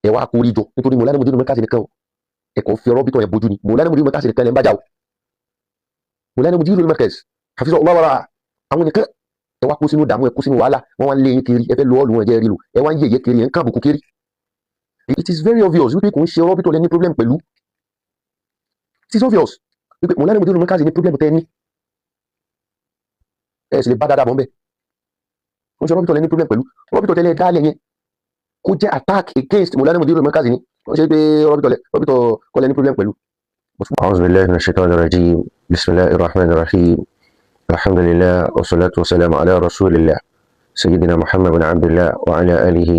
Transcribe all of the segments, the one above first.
ẹ wá kórí jọ nítorí Mọ̀lánà Mudirul Markaz nìkan ẹ kò fi rọ́bìtọ̀ yẹn bójú ni Mọ̀lánà Mudirul Markaz nìkan lẹ́ ń bá jà o Mọ̀lánà Mudirul Markaz hafizahullah wa ra'ah àwọn nìkan ẹ wá kó sínú dààmú ẹ kó sínú wàhálà wọn wá ń lé yín kiri ẹ fẹ́ lọ́ọ̀lù wọn jẹ́ rí lò ẹ wá ń yẹ̀yẹ́ kiri ẹ ń kàn àbùkù kiri it is very obvious wípé kò ń ṣe rọ́bìtọ̀ lẹ́ ní problem pẹ̀lú it is obvious wípé Mọ̀lánà Mudirul Markaz ní problem tẹ́ ní ẹ sì lè bá dáadáa bọ̀ ń bẹ̀ kò ń ṣe rọ́bìtọ̀ lẹ́ ní problem pẹ̀lú rọ́bìtọ̀ tẹ́lẹ̀ dálẹ̀ yẹn kó jẹ́ attack against Mọ̀lánà Mudirul Markaz ni wọ́n ṣe pé rọ́bìtọ̀ kọ́ lẹ́ ní problem pẹ̀lú. أعوذ بالله من الشيطان الرجيم بسم الله الرحمن الرحيم الحمد لله والصلاة والسلام على رسول الله سيدنا محمد بن عبد الله وعلى آله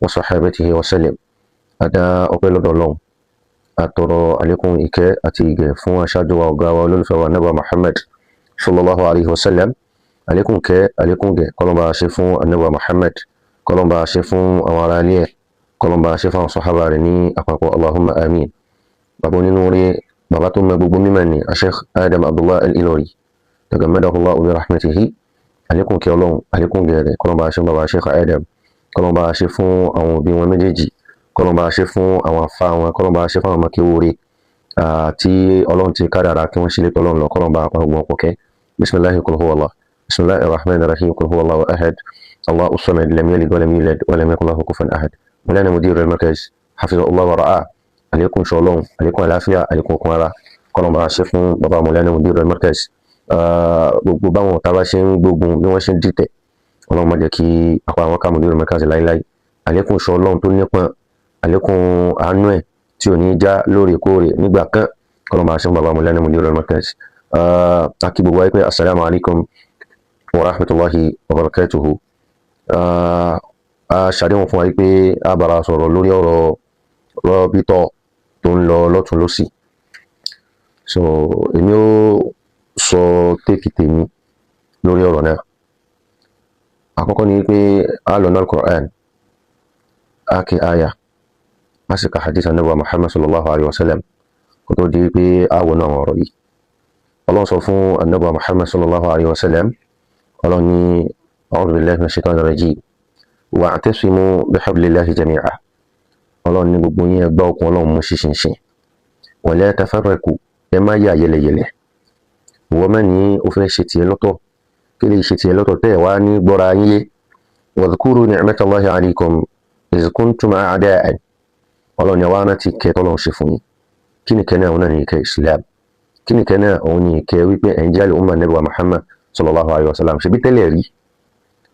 وصحابته وسلم أدا أقول الله أترى عليكم إكاء أتيجي فوا شاد وقاوة للفة ونبى محمد صلى الله عليه وسلم عليكم كاء عليكم جاء قلنا باشفون النبى محمد قلنا باشفون أمرانيه قلنا باشفون صحابة رني أقول اللهم آمين أبوني نوري باباتهم مبوبون مني الشيخ آدم عبد الله الإلوري تجمده الله برحمته عليكم كيولون عليكم جاري كلهم بعشف بابا الشيخ آدم كلهم بعشفون أو بيوم مجيجي كلهم بعشفون أو فاهم كلهم بعشفون مكيوري تي أولون تي كارا كم شيء تولون لو كلهم بعهم أوكي بسم الله كل هو الله بسم الله الرحمن الرحيم كل هو الله أحد الله الصمد لم يلد ولم يولد ولم يكن له كفوا أحد مولانا مدير المركز حفظه الله ورعاه عليكم شغلون عليكم العافية عليكم كمارا كلهم بعشفون بابا مولانا مدير المركز gbogbo báwọn ọ̀tá bá ṣe ń gbógun bí wọ́n ṣe ń dìtẹ̀ ọlọ́run má jẹ́ kí apá àwọn ká Mudirul Markaz láíláí àlékún ṣọ́ ọlọ́run tó nípọn àlékún àánú ẹ̀ tí ò ní já lóòrèkóòrè nígbà kan kọ́lọ́n bá ṣe ń bàbá Mawlana Mudirul Markaz akí gbogbo wáyé pé assalamu alaikum wa rahmatullahi wa barakatuhu ṣàdéhùn fún wáyé pé a bára sọ̀rọ̀ lórí ọ̀rọ̀ rọ́bítọ̀ tó ń lọ lọ́tún lọ́sì so èmi ó sọ téèkì tèmi lórí ọ̀rọ̀ náà àkọ́kọ́ ni pé a lọ náà Al-Qur'an a kí aya a sì ka hadith Ànábì Muhammad sallallahu alaihi wasallam kò tó di pé a wọnà àwọn ọ̀rọ̀ yìí Ọlọ́run sọ fún Ànábì Muhammad sallallahu alaihi wasallam Ọlọ́run ní a'udhu billahi minash shaitanir rajim wa'tasimu bihablillahi jami'a Ọlọ́run ní gbogbo yín ẹ gbá okùn Ọlọ́run mú ṣinṣin wa la tafarraqu ẹ má yà yẹlẹyẹlẹ wọ́n mẹ́ ní ó fẹ́ ṣe tiẹ̀ lọ́tọ̀ kí lè ṣe tiẹ̀ lọ́tọ̀ tẹ́ ẹ̀ wá ní gbọ́ra yín yé wadhkuru ni'matallahi alaykum iz kuntum a'da'an Ọlọ́run yẹn wá náà ti kẹ́ tọ́lọ́run ṣe fún yín kí ni kẹ́nà òun náà ní ìkẹ́ Islam kí ni kẹ́nà òun ní ìkẹ́ wípé ẹ̀ ń jẹ́ al-umma Ànábì wa Muhammad sallallahu alayhi wa sallam ṣe bí tẹ́lẹ̀ rí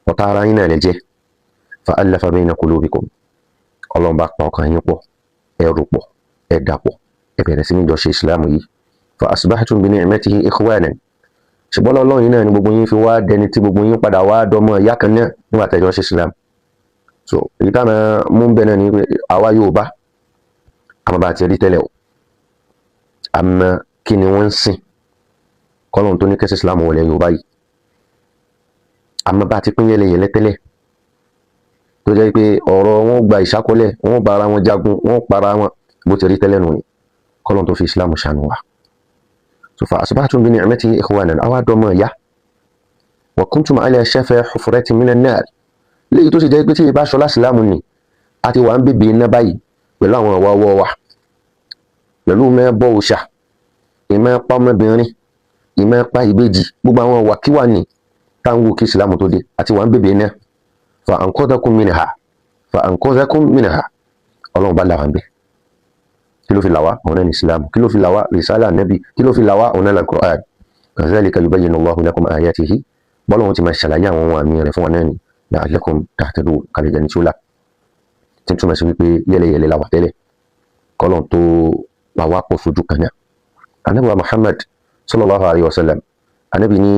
ọ̀tá ara yín náà lè jẹ́ fa'alafa bayna qulubikum Ọlọ́run bá pa ọkàn yín pọ̀ ẹ rò pọ̀ ẹ dàpọ̀ ẹ bẹ̀rẹ̀ sí ní jọ ṣe Islam yìí fa asbahtum bi ni'matihi ikhwanan ṣùgbọ́n Ọlọ́run yìí náà ni gbogbo yín fi wá dẹni tí gbogbo yín padà wá dọmọ ìyá kan náà nígbà tẹ́jọ́ ṣe Islam so èyí táwọn mú bẹ́ẹ̀ náà ni àwa Yorùbá àmọ́ bá ti rí tẹ́lẹ̀ o àmọ́ kí ni wọ́n ń sìn kọ́lọ́run tó ní kẹ́sì Islam wọlé Yorùbá yìí àmọ́ bá ti pín yẹlẹyẹlẹ tẹ́lẹ̀ tó jẹ́ pé ọ̀rọ̀ wọn gba ìṣákọ́lẹ̀ wọn bá ara wọn jagun wọn para wọn bó ti rí tẹ́lẹ̀ nù ni kọ́lọ́run tó fi Islam ṣàánú wa fa asbahtum bi ni'matihi ikhwanan awa domo ya wa kuntum ala shafa hufratin minan nar léyìí tó sì jẹ́ pé tí bá sọ Islam ni àti wà ń bèbè iná báyìí pẹ̀lú àwọn ọwọ́ wa pẹ̀lú mẹ́ bọ́ òòṣà ìmọ̀ pa ọmọbìnrin ìmọ̀ pa ìbejì gbogbo àwọn wà kíwà ní táwọn kí Islam tó dé àti wà ń bèbè iná fa anqadhakum minha Ọlọ́run bá là wà ń bẹ̀ kí ló fi là wá ọ̀nà ní Islam kí ló fi là wá risala nabi kí ló fi là wá ọ̀nà al-Qur'an kazalika yubayyinu Allahu lakum ayatihi bọ́lọ̀ wọn ti máa ṣàlàyé àwọn àmì rẹ̀ fún wọn náà ni la'allakum tahtadun kàlẹ̀jẹ̀ ní tíúlà tí n túmọ̀ sí wípé yẹlẹyẹlẹ la wà tẹ́lẹ̀ kọ́lọ̀ tó wà wá pọ̀ sójú kan náà Ànábì wa Muhammad sallallahu alayhi wa sallam Ànábì ní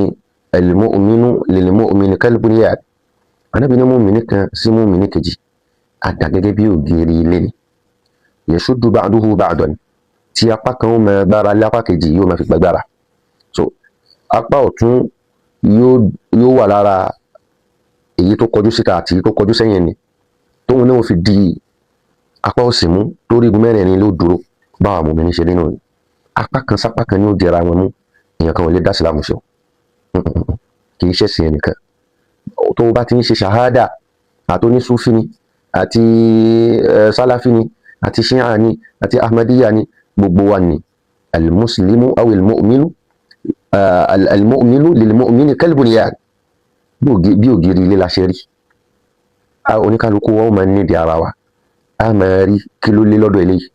al-mu'minu lil-mu'mini kal-bunyan Ànábì ní mu'mini kan sí mu'mini kejì àdá gẹ́gẹ́ bí ògiri ilé ni yashuddu ba'duhu ba'dan tí apá kan ó máa gbára lápá kejì yóò máa fi gbàgbára so apá ọ̀tún yóò wà lára èyí tó kọjú síta àti èyí tó kọjú sẹ́yìn ni tóun náà fi di apá òsì mú lórí igun mẹ́rin ló dúró báwa mùmínì ṣe nínú ni apá kan sápá kan ni ó jẹra wọn mú èèyàn kan ò lè dá sílámù ṣe kì í ṣẹ̀sìn ẹnìkan tó bá ti ń ṣe ṣàhádà àtòní súfì ni àti Salafi ni àti Shia ni àti Ahmadiyya ni, gbogbo wa ni al-muslimu aw al-mu'minu al-mu'minu lil-mu'mini kal-bunyan, bí ògiri ilé la ṣe rí. Oníkálukú wa ó máa nídìí ara wa, a máa rí kí ló lé lọ́dọ̀ eléyìí,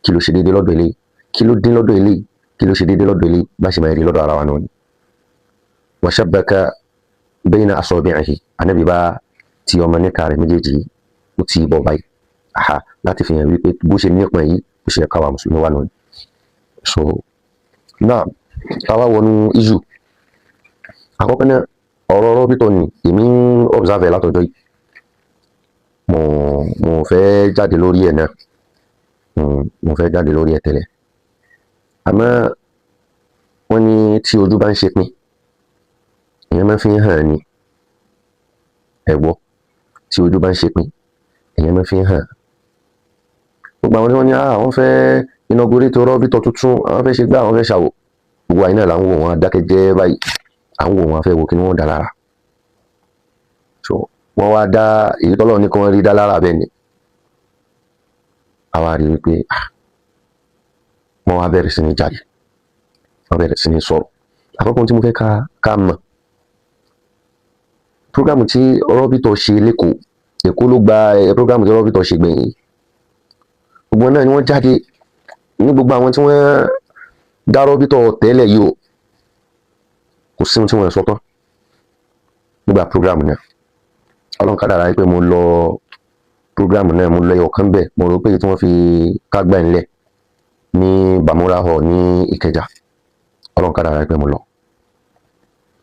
kí ló ṣe déédé lọ́dọ̀ eléyìí, kí ló dín lọ́dọ̀ eléyìí, kí ló ṣe déédé lọ́dọ̀ eléyìí, bá ṣe máa rí lọ́dọ̀ ara wa náà ni. wa shabbaka bayna asabi'ihi, Ànábì bá ti ọmọ níka rẹ̀ méjèèjì ó ti bọ̀ báyìí, láti fi hàn wípé bó ṣe nípọn yìí bó ṣe káwa mùsùlùmí wà náà. So náà káwá wọnú iṣu àkọ́kọ́ náà, ọ̀rọ̀ rọ́bìtọ̀ ni èmi ń observe látọjọ́ yìí, mo fẹ́ jáde lórí ẹ̀ náà, mo fẹ́ jáde lórí ẹ̀ tẹ́lẹ̀, àmọ́ wọ́n ní tí ojú bá ń ṣe pin èèyàn máa fi ń hàn ni, ẹ̀gbọ́, tí ojú bá ń ṣe pin èèyàn máa fi ń hàn. Gbogbo àwọn tí wọ́n ní àwọn fẹ́ inaugurate rọ́bìtọ̀ tuntun, àwọn fẹ́ ṣe gbá, àwọn fẹ́ ṣàwò, gbogbo àyínà là ń wò wọn adákẹ́jẹ́ báyìí, à ń wò wọn fẹ́ wo kí ni wọ́n dá lára. So wọ́n wá dá èyí tọ́lọ́ ní kí wọ́n rí dá lára bẹ́ẹ̀ ni, àwa rí wípé wọ́n wá bẹ̀rẹ̀ sí ní jáde, wọ́n bẹ̀rẹ̀ sí ní sọ̀rọ̀. Àkọ́kọ́ tí mo fẹ́ ká mọ̀, prógámù tí rọ́bìtọ̀ ṣe lẹ́kọ̀ọ́, Èkó ló gba prógámù tí rọ́bìtọ̀ ṣe gbẹ̀yìn, gbogbo náà ni wọ́n jáde, ní gbogbo àwọn tí wọ́n dá rọ́bìtọ̀ tẹ́lẹ̀ yìí o, kò sí ohun tí wọ́n sọ tán nígbà prógámù náà. Ọlọ́run kádàrá pé mo lọ prógámù náà, mo lọ ẹyọ kan bẹ́ẹ̀, mo rò pé tí wọ́n fi kágbá ńlẹ̀ ní Bàmúrà hall ní Ìkẹjà, Ọlọ́run kádàrá pé mo lọ,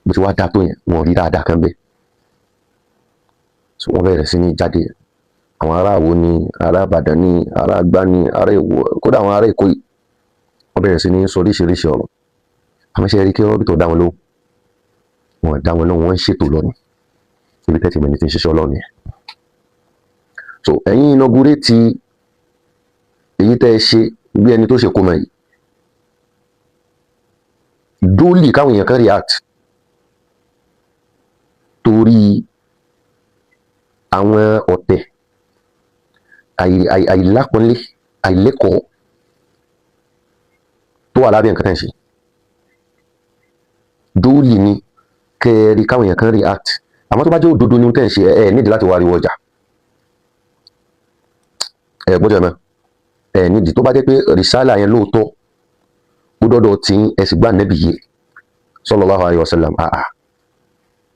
bí tí wàá dá tó yẹn wọn rí dáadáa kan bẹ́ẹ̀. So wọ́n bẹ̀rẹ̀ sí ní jáde, àwọn ará Ìwó ni, ará Ìbàdàn ni, ará Àgbá ni, ará Ìwó, kódà àwọn ará Èkó yìí, wọ́n bẹ̀rẹ̀ sí ní sọ oríṣiríṣi ọ̀rọ̀. Àmọ́ ṣe rí kí rọ́bìtọ̀ dá wọn lóhùn, wọn dá wọn lóhùn, wọ́n ń ṣètò lọ́nà, ibi tẹ́tí mẹ́ni tí ń ṣiṣẹ́ Ọlọ́run yẹn. So ẹ̀yin inaugurate èyí tẹ́ ẹ ṣe bí ẹni tó ṣe kó mọ̀ yìí, dólì káwọn èèyàn kan react torí àwọn ọ̀tẹ̀, àìlápọ̀nlé, àìlẹ́kọ̀ọ́ tó wà lábẹ́ nǹkan tẹ́ ń ṣe. Dólì ni kẹ́ẹ̀rí káwọn èèyàn kan react, àmọ́ tó bá jẹ́ òdodo ní tẹ́ ń ṣe, nídìí láti wárí ọjà, gbọ́dọ̀ mọ́, nídìí tó bá jẹ́ pé rìsálà yẹn lóòótọ́ ó dọ́dọ̀ tí ẹ sì gbà Nábì yé sallallahu alaihi wasallam,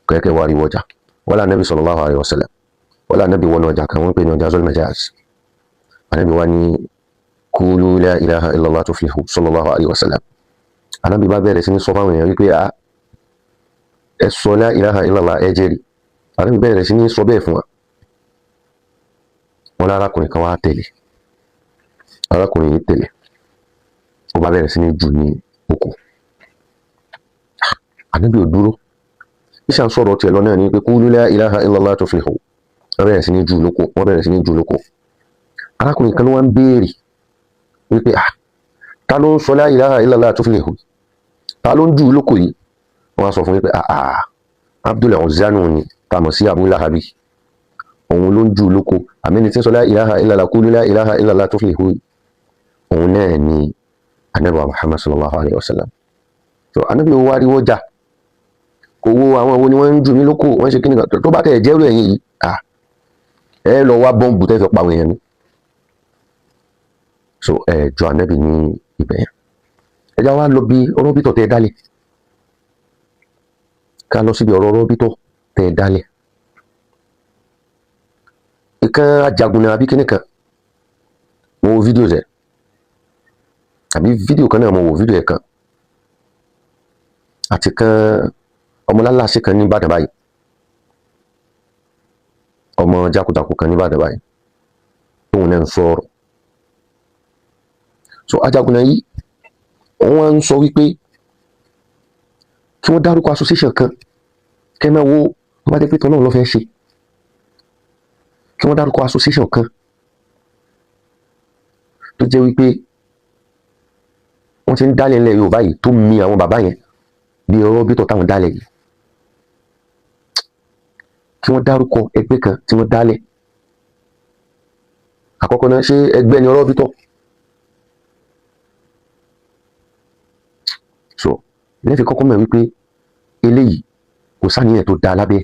kẹ́kẹ́ wárí ọjà, wala Nábì sallallahu alaihi wasallam, wala Nábì wọnú ọjà kan wọ́n pè ní ọjà Zul Majaz, Ànábì wá ní qulu la ilaha illallah tuflihu sallallahu alaihi wasallam. Ànábì bá bẹ̀rẹ̀ sí ní sọ fáwọn èèyàn wípé ẹ sọ la ilaha illallah ẹ jẹ́rìí. Ànábì bẹ̀rẹ̀ sí ní sọ bẹ́ẹ̀ fún wa. Wọ́n lárakùnrin kan wá tẹ̀lé, arákùnrin yìí tẹ̀lé, ó bá bẹ̀rẹ̀ sí ní jù ní oko. Ànábì ò dúró, iṣẹ́ à ń sọ̀rọ̀ tiẹ̀ lọ náà ní pé qulu la ilaha illallah tuflihu, wọ́n bẹ̀rẹ̀ sí ní jù lóko, wọ́n bẹ̀rẹ̀ sí ní jù lóko. Arákùnrin kan ló wá ń béèrè wípé ta ló ń sọ la ilaha illallah tuflihu, ta ló ń jù lóko yìí? Wọ́n á sọ fún wípé Abdul Uzza ni, ta mọ̀ sí Abu Lahabi, òun ló ń jù lóko, àmì ní tí ń sọ la ilaha illallah, qulu la ilaha illallah tuflihu, òun náà ni Ànábì Muhammad sallallahu alaihi wasallam. So Ànábì ó wá rí wọ́jà, kò wo àwọn wo ni wọ́n ń jù mí lóko, wọ́n ṣe kíni kan, tó bá tẹ̀ jẹ́rú ẹ̀yìn yìí, ẹ lọ wá bọ́ǹbù tẹ́ fi pa àwọn èèyàn ni. So jọ Ànábì ní ibẹ̀ yẹn. Ẹ já wá lọ bí rọ́bìtọ̀ tẹ́ dálẹ̀, ká lọ síbi ọ̀rọ̀ rọ́bìtọ̀ tẹ́ dálẹ̀. Ìkan ajagun náà àbí kíní kan, mo wo fídíò rẹ̀, àbí fídíò kan náà mo wo fídíò ẹ̀ kan, àti kan ọmọlálàṣẹ kan ní Ìbàdàn báyìí, ọmọ jákujàku kan ní Ìbàdàn báyìí, tóun náà ń sọ̀rọ̀. So ajagun náà yìí wọ́n ń sọ wípé kí wọ́n dárúkọ association kan, kẹ́ máa wo tó bá dé pé tọ́lọ́run ló fẹ́ ṣe, kí wọ́n dárúkọ association kan tó jẹ́ wípé wọ́n ti ń dálẹ̀ ilẹ̀ Yorùbá yìí tó mi àwọn bàbá yẹn bí rọ́bìtọ̀ táwọn dálẹ̀ yìí, kí wọ́n dárúkọ ẹgbẹ́ kan tí wọ́n dálẹ̀ àkọ́kọ́ náà ṣé ẹgbẹ́ ni rọ́bítọ̀ so ilé fi kọ́kọ́ mọ̀ wípé eléyìí kò sáníyàn tó dáa lábẹ́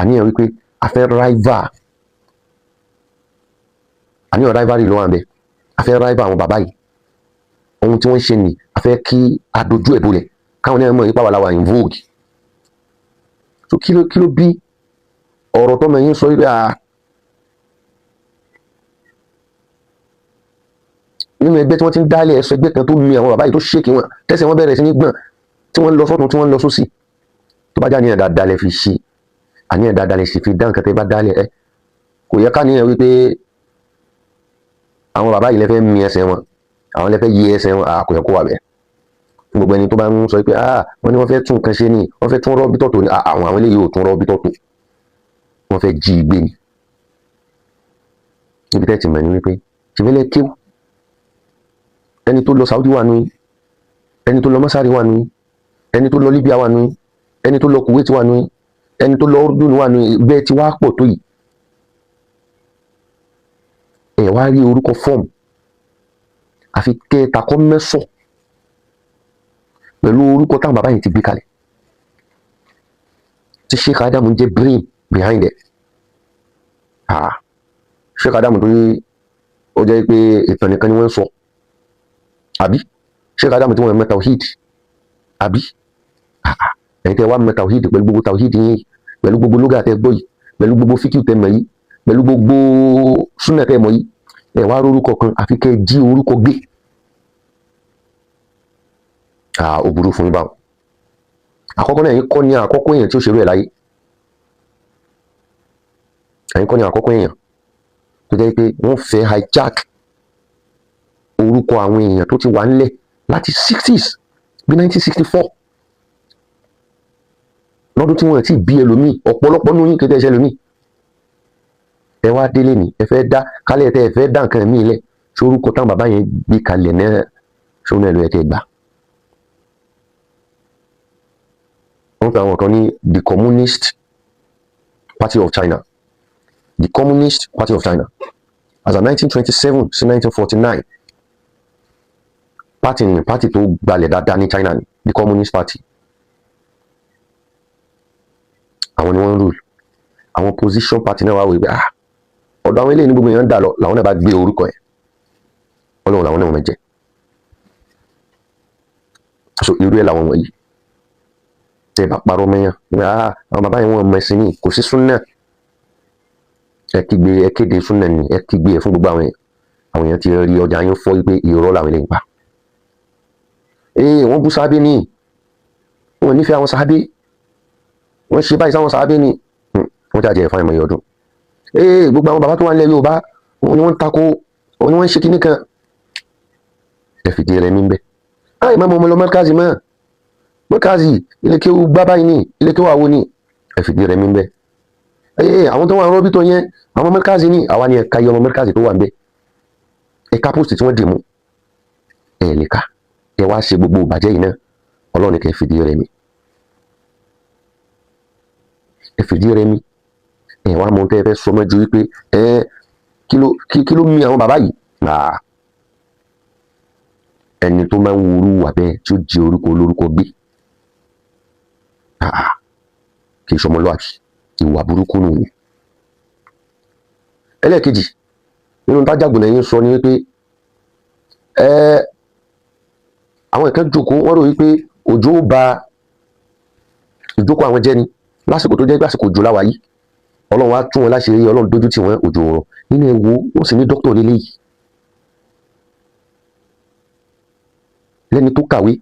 àníyàn wípé a fẹ́ rival àníyàn rivalry ló wà ń bẹ a fẹ́ rival àwọn bàbá yìí ohun tí wọ́n ṣe ni a fẹ́ kí a dojú ẹ̀ bolẹ̀ káwọn náà mọ̀ nípa wà láwà in vogue so kí ló bí ọ̀rọ̀ tọ́mọ yín sọ wípé nínú ẹgbẹ́ tí wọ́n ti ń dálẹ̀ ẹ̀sọ́ ẹgbẹ́ kan tó mi àwọn bàbá yìí tó ṣèkì wọn tẹ́sẹ̀ wọn bẹ̀rẹ̀ sí ní gbọ̀n tí wọ́n lọ sọ́tún tí wọ́n lọ sósì tó bá já àníyàn dáadáa lẹ fi ṣe àníyàn dáadáa lẹ sì fi dá nǹkan tẹ́ bá dálẹ̀ ẹ kò yẹ káníyàn wípé àwọn bàbá yìí lẹ fẹ́ mi ẹsẹ̀ wọn àwọn lẹ fẹ́ yí ẹsẹ̀ wọn kò yẹ kó wà bẹ́ẹ̀ gbogbo ẹni tó bá ń sọ pé wọ́n ní wọ́n fẹ́ tún nǹkan ṣe ni wọ́n fẹ́ tún rọ́bítọ̀ tó ní àwọn eléyìí ò tún rọ́bítọ̀ tó wọ́n fẹ́ jí gbé ni níbi tẹ́ ti mọ̀ ní wípé ṣìfẹ́lẹ́ kéwù ẹni tó lọ Saudi wà nù yín ẹni tó lọ Masari wà nù yín ẹni tó lọ Libya wà nù yín ẹni tó lọ Kuwait wà nù yín ẹni tó lọ Urdun wà nù yín bẹ́ẹ̀ tí wàá pọ̀ tó yìí ẹ̀ wá rí orúkọ fọ́ọ̀mù àfi kẹta kọ́ mẹ́sọ̀ pẹ̀lú orúkọ táwọn bàbá yìí ti gbé kalẹ̀ tí Sheikh Adamu jẹ́ brain behind it Sheikh Adamu tó yí ó jẹ́ pé ìtàn nìkan ni wọ́n ń sọ àbí Sheikh Adamu tí wọ́n mọ̀ tawhid àbí ẹ̀yin tẹ́ wá mọ̀ tawhid pẹ̀lú gbogbo tawhid yín pẹ̀lú gbogbo lóga tẹ́ gbọ́ yìí pẹ̀lú gbogbo fíkì tẹ́ mọ̀ yìí pẹ̀lú gbogbo súnà tẹ́ mọ̀ yìí ẹ̀ wá orúkọ kan àfi kẹ́ jí orúkọ gbé ó burú fún yín báwọn àkọ́kọ́ náà ẹ̀yin kọ́ ni àkọ́kọ́ èèyàn tí ó ṣerú ẹ̀ láyé ẹ̀yin kọ́ ni àkọ́kọ́ èèyàn tó jẹ́ pé wọ́n fẹ́ hijack orúkọ àwọn èèyàn tó ti wà nílẹ̀ láti 60s bí 1964 lọ́dún tí wọ́n ti bí ẹlòmíì ọ̀pọ̀lọpọ̀ nínú yín kéde ẹ̀ṣẹ̀ ẹlòmíì ẹ wá délé ni ẹ fẹ́ dá kálẹ̀ tẹ́ ẹ fẹ́ dá nǹkan míì lẹ̀ ṣé orúkọ táwọn bàbá yẹn gbé kalẹ̀ náà ṣé ó náà ló yẹ kẹ́ gbà. wọ́n fi àwọn kan ní the Communist Party of China the Communist Party of China as of 1927 sí 1949 party tó gbalẹ̀ dáadáa ní China ni the Communist Party àwọn ni wọ́n ń rule àwọn opposition party náà wà wí pé ọ̀dọ̀ àwọn eléyìí ní gbogbo èèyàn ń dà lọ làwọn náà bá gbé orúkọ ẹ̀ ọlọ́run làwọn náà wọ́n jẹ́ so irú ẹ̀ làwọn wọ̀nyí tẹ́ bá parọ́ mẹ́yàn àwọn bàbá yẹn wọ́n mọ̀ ẹ̀sìn ní kò sí súnà ẹ kéde súnà ni ẹ kígbe ẹ fún gbogbo àwọn èèyàn ti rí ọjà yín fọ́ pé irọ́ làwọn eléyìí pa wọ́n bú sábẹ́ ní wọ́n nífẹ̀ẹ́ àwọn sábẹ́ wọ́n ṣe báyìí sáwọn sábẹ́ ní wọ́n jàjẹ́ ẹ̀fọn ìmọ̀ ọdún gbogbo àwọn bàbá tó wà nílẹ̀ Yorùbá wọn ni wọ́n ń tako wọn ni wọ́n ń ṣe kíní kan ẹ fìdí rẹ̀ níbẹ̀ má mọ̀ ọmọ lọ mọ́kàzì ilé kéwú gbá báyìí ní ilé kéwú àwo ní ẹ fìdí rẹ̀ níbẹ̀ àwọn tó wà rọ́bítọ̀ yẹn àwọn mọ́kàzì ní àwa ni ẹ̀ka iye ọmọ mọ́kàzì tó wà ń bẹ̀ ẹ̀ka post tí wọ́n dì mú ẹ̀ lè ka ẹ wá ṣe gbogbo ìbàjẹ́ yìí náà Ọlọ́run kẹ́ fìdí rẹ̀ mi ẹ fìdí rẹ̀ mi ẹ wá mọ tẹ́ ẹ fẹ́ sọ mọ́ ju wípé kí ló mi àwọn bàbá yìí ẹni tó máa ń wúrú wà bẹ́ẹ̀ tí ó jí orúkọ olórúkọ gbé kì í ṣọmọlúwàbí ìwà burúkú nù ní. ẹlẹ́ẹ̀kejì nínú tájàgbọ̀n ẹ̀yìn sọ ni wípé àwọn ìkan jókòó wọ́n rò wípé òjò ba ìjókòó àwọn jẹ́ ni lásìkò tó jẹ́ pé àsìkò òjò láwa yìí Ọlọ́run wá tún wọn láṣìírí Ọlọ́run dójú tì wọ́n òjò rọ̀ nínú ẹ̀wò wọ́n sì ní dókítà lélẹ́yìí lẹ́ni tó kàwé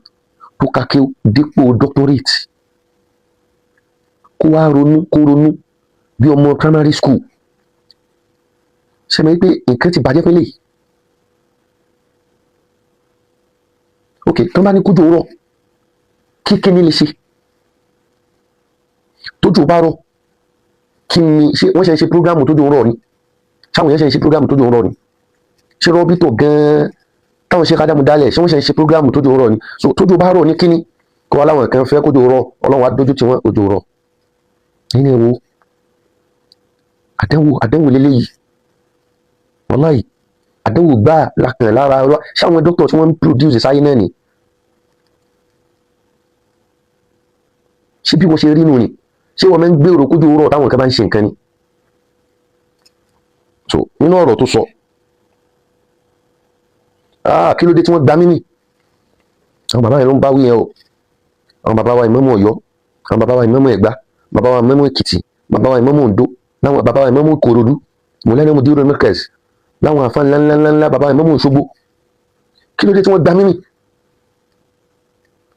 tó kàké dípò doctorate kó wá ronú bí ọmọ primary school ṣe mọ̀ pé nǹkan ti bàjẹ́ fẹ́lẹ̀ ok tó bá ní kójò rọ̀ kí ni lè ṣe tójò bá rọ̀ kí ni ṣe wọ́n ṣe ń ṣe prógrámù tójò rọ̀ ni ṣáwọn yẹn ṣe ń ṣe prógrámù tójò rọ̀ ni ṣe rọ́bítọ̀ gan-an táwọn Sheikh Adamu dálẹ̀ ṣé wọ́n ṣe ń ṣe prógrámù tójò rọ̀ ni so tójò bá rọ̀ ní kíní kó wá láwọn kan fẹ́ kójò rọ̀ Ọlọ́run á dójú tì wọ́n òjò rọ̀ nínú ẹ̀wò àdánwò lélẹ́yìí wallahi àdánwò gbà lákàn lára ṣáwọn dókítà tí wọ́n ń produce sáyé náà ni ṣé bí wọ́n ṣe rí nù ni ṣé wọ́n máa ń gbèrò kójú rọ̀ táwọn kan bá ń ṣe nǹkan ni. so nínú ọ̀rọ̀ tó sọ kí ló dé tí wọ́n gba mímì àwọn bàbá yẹn ló ń bá wí yẹn o àwọn bàbá wa Ìmámù Ọ̀yọ́ àwọn bàbá wa Ìmámù Ẹ̀gbá bàbá wa Ìmámù Èkìtì bàbá wa Ìmámù Oǹdó láwọn bàbá wa Ìmámù Ìkòròdú Mọ̀lánà Mudirul Markaz láwọn àfa ńláńláńlá bàbá wa Ìmámù Òṣogbo kí ló dé tí wọ́n gba mímì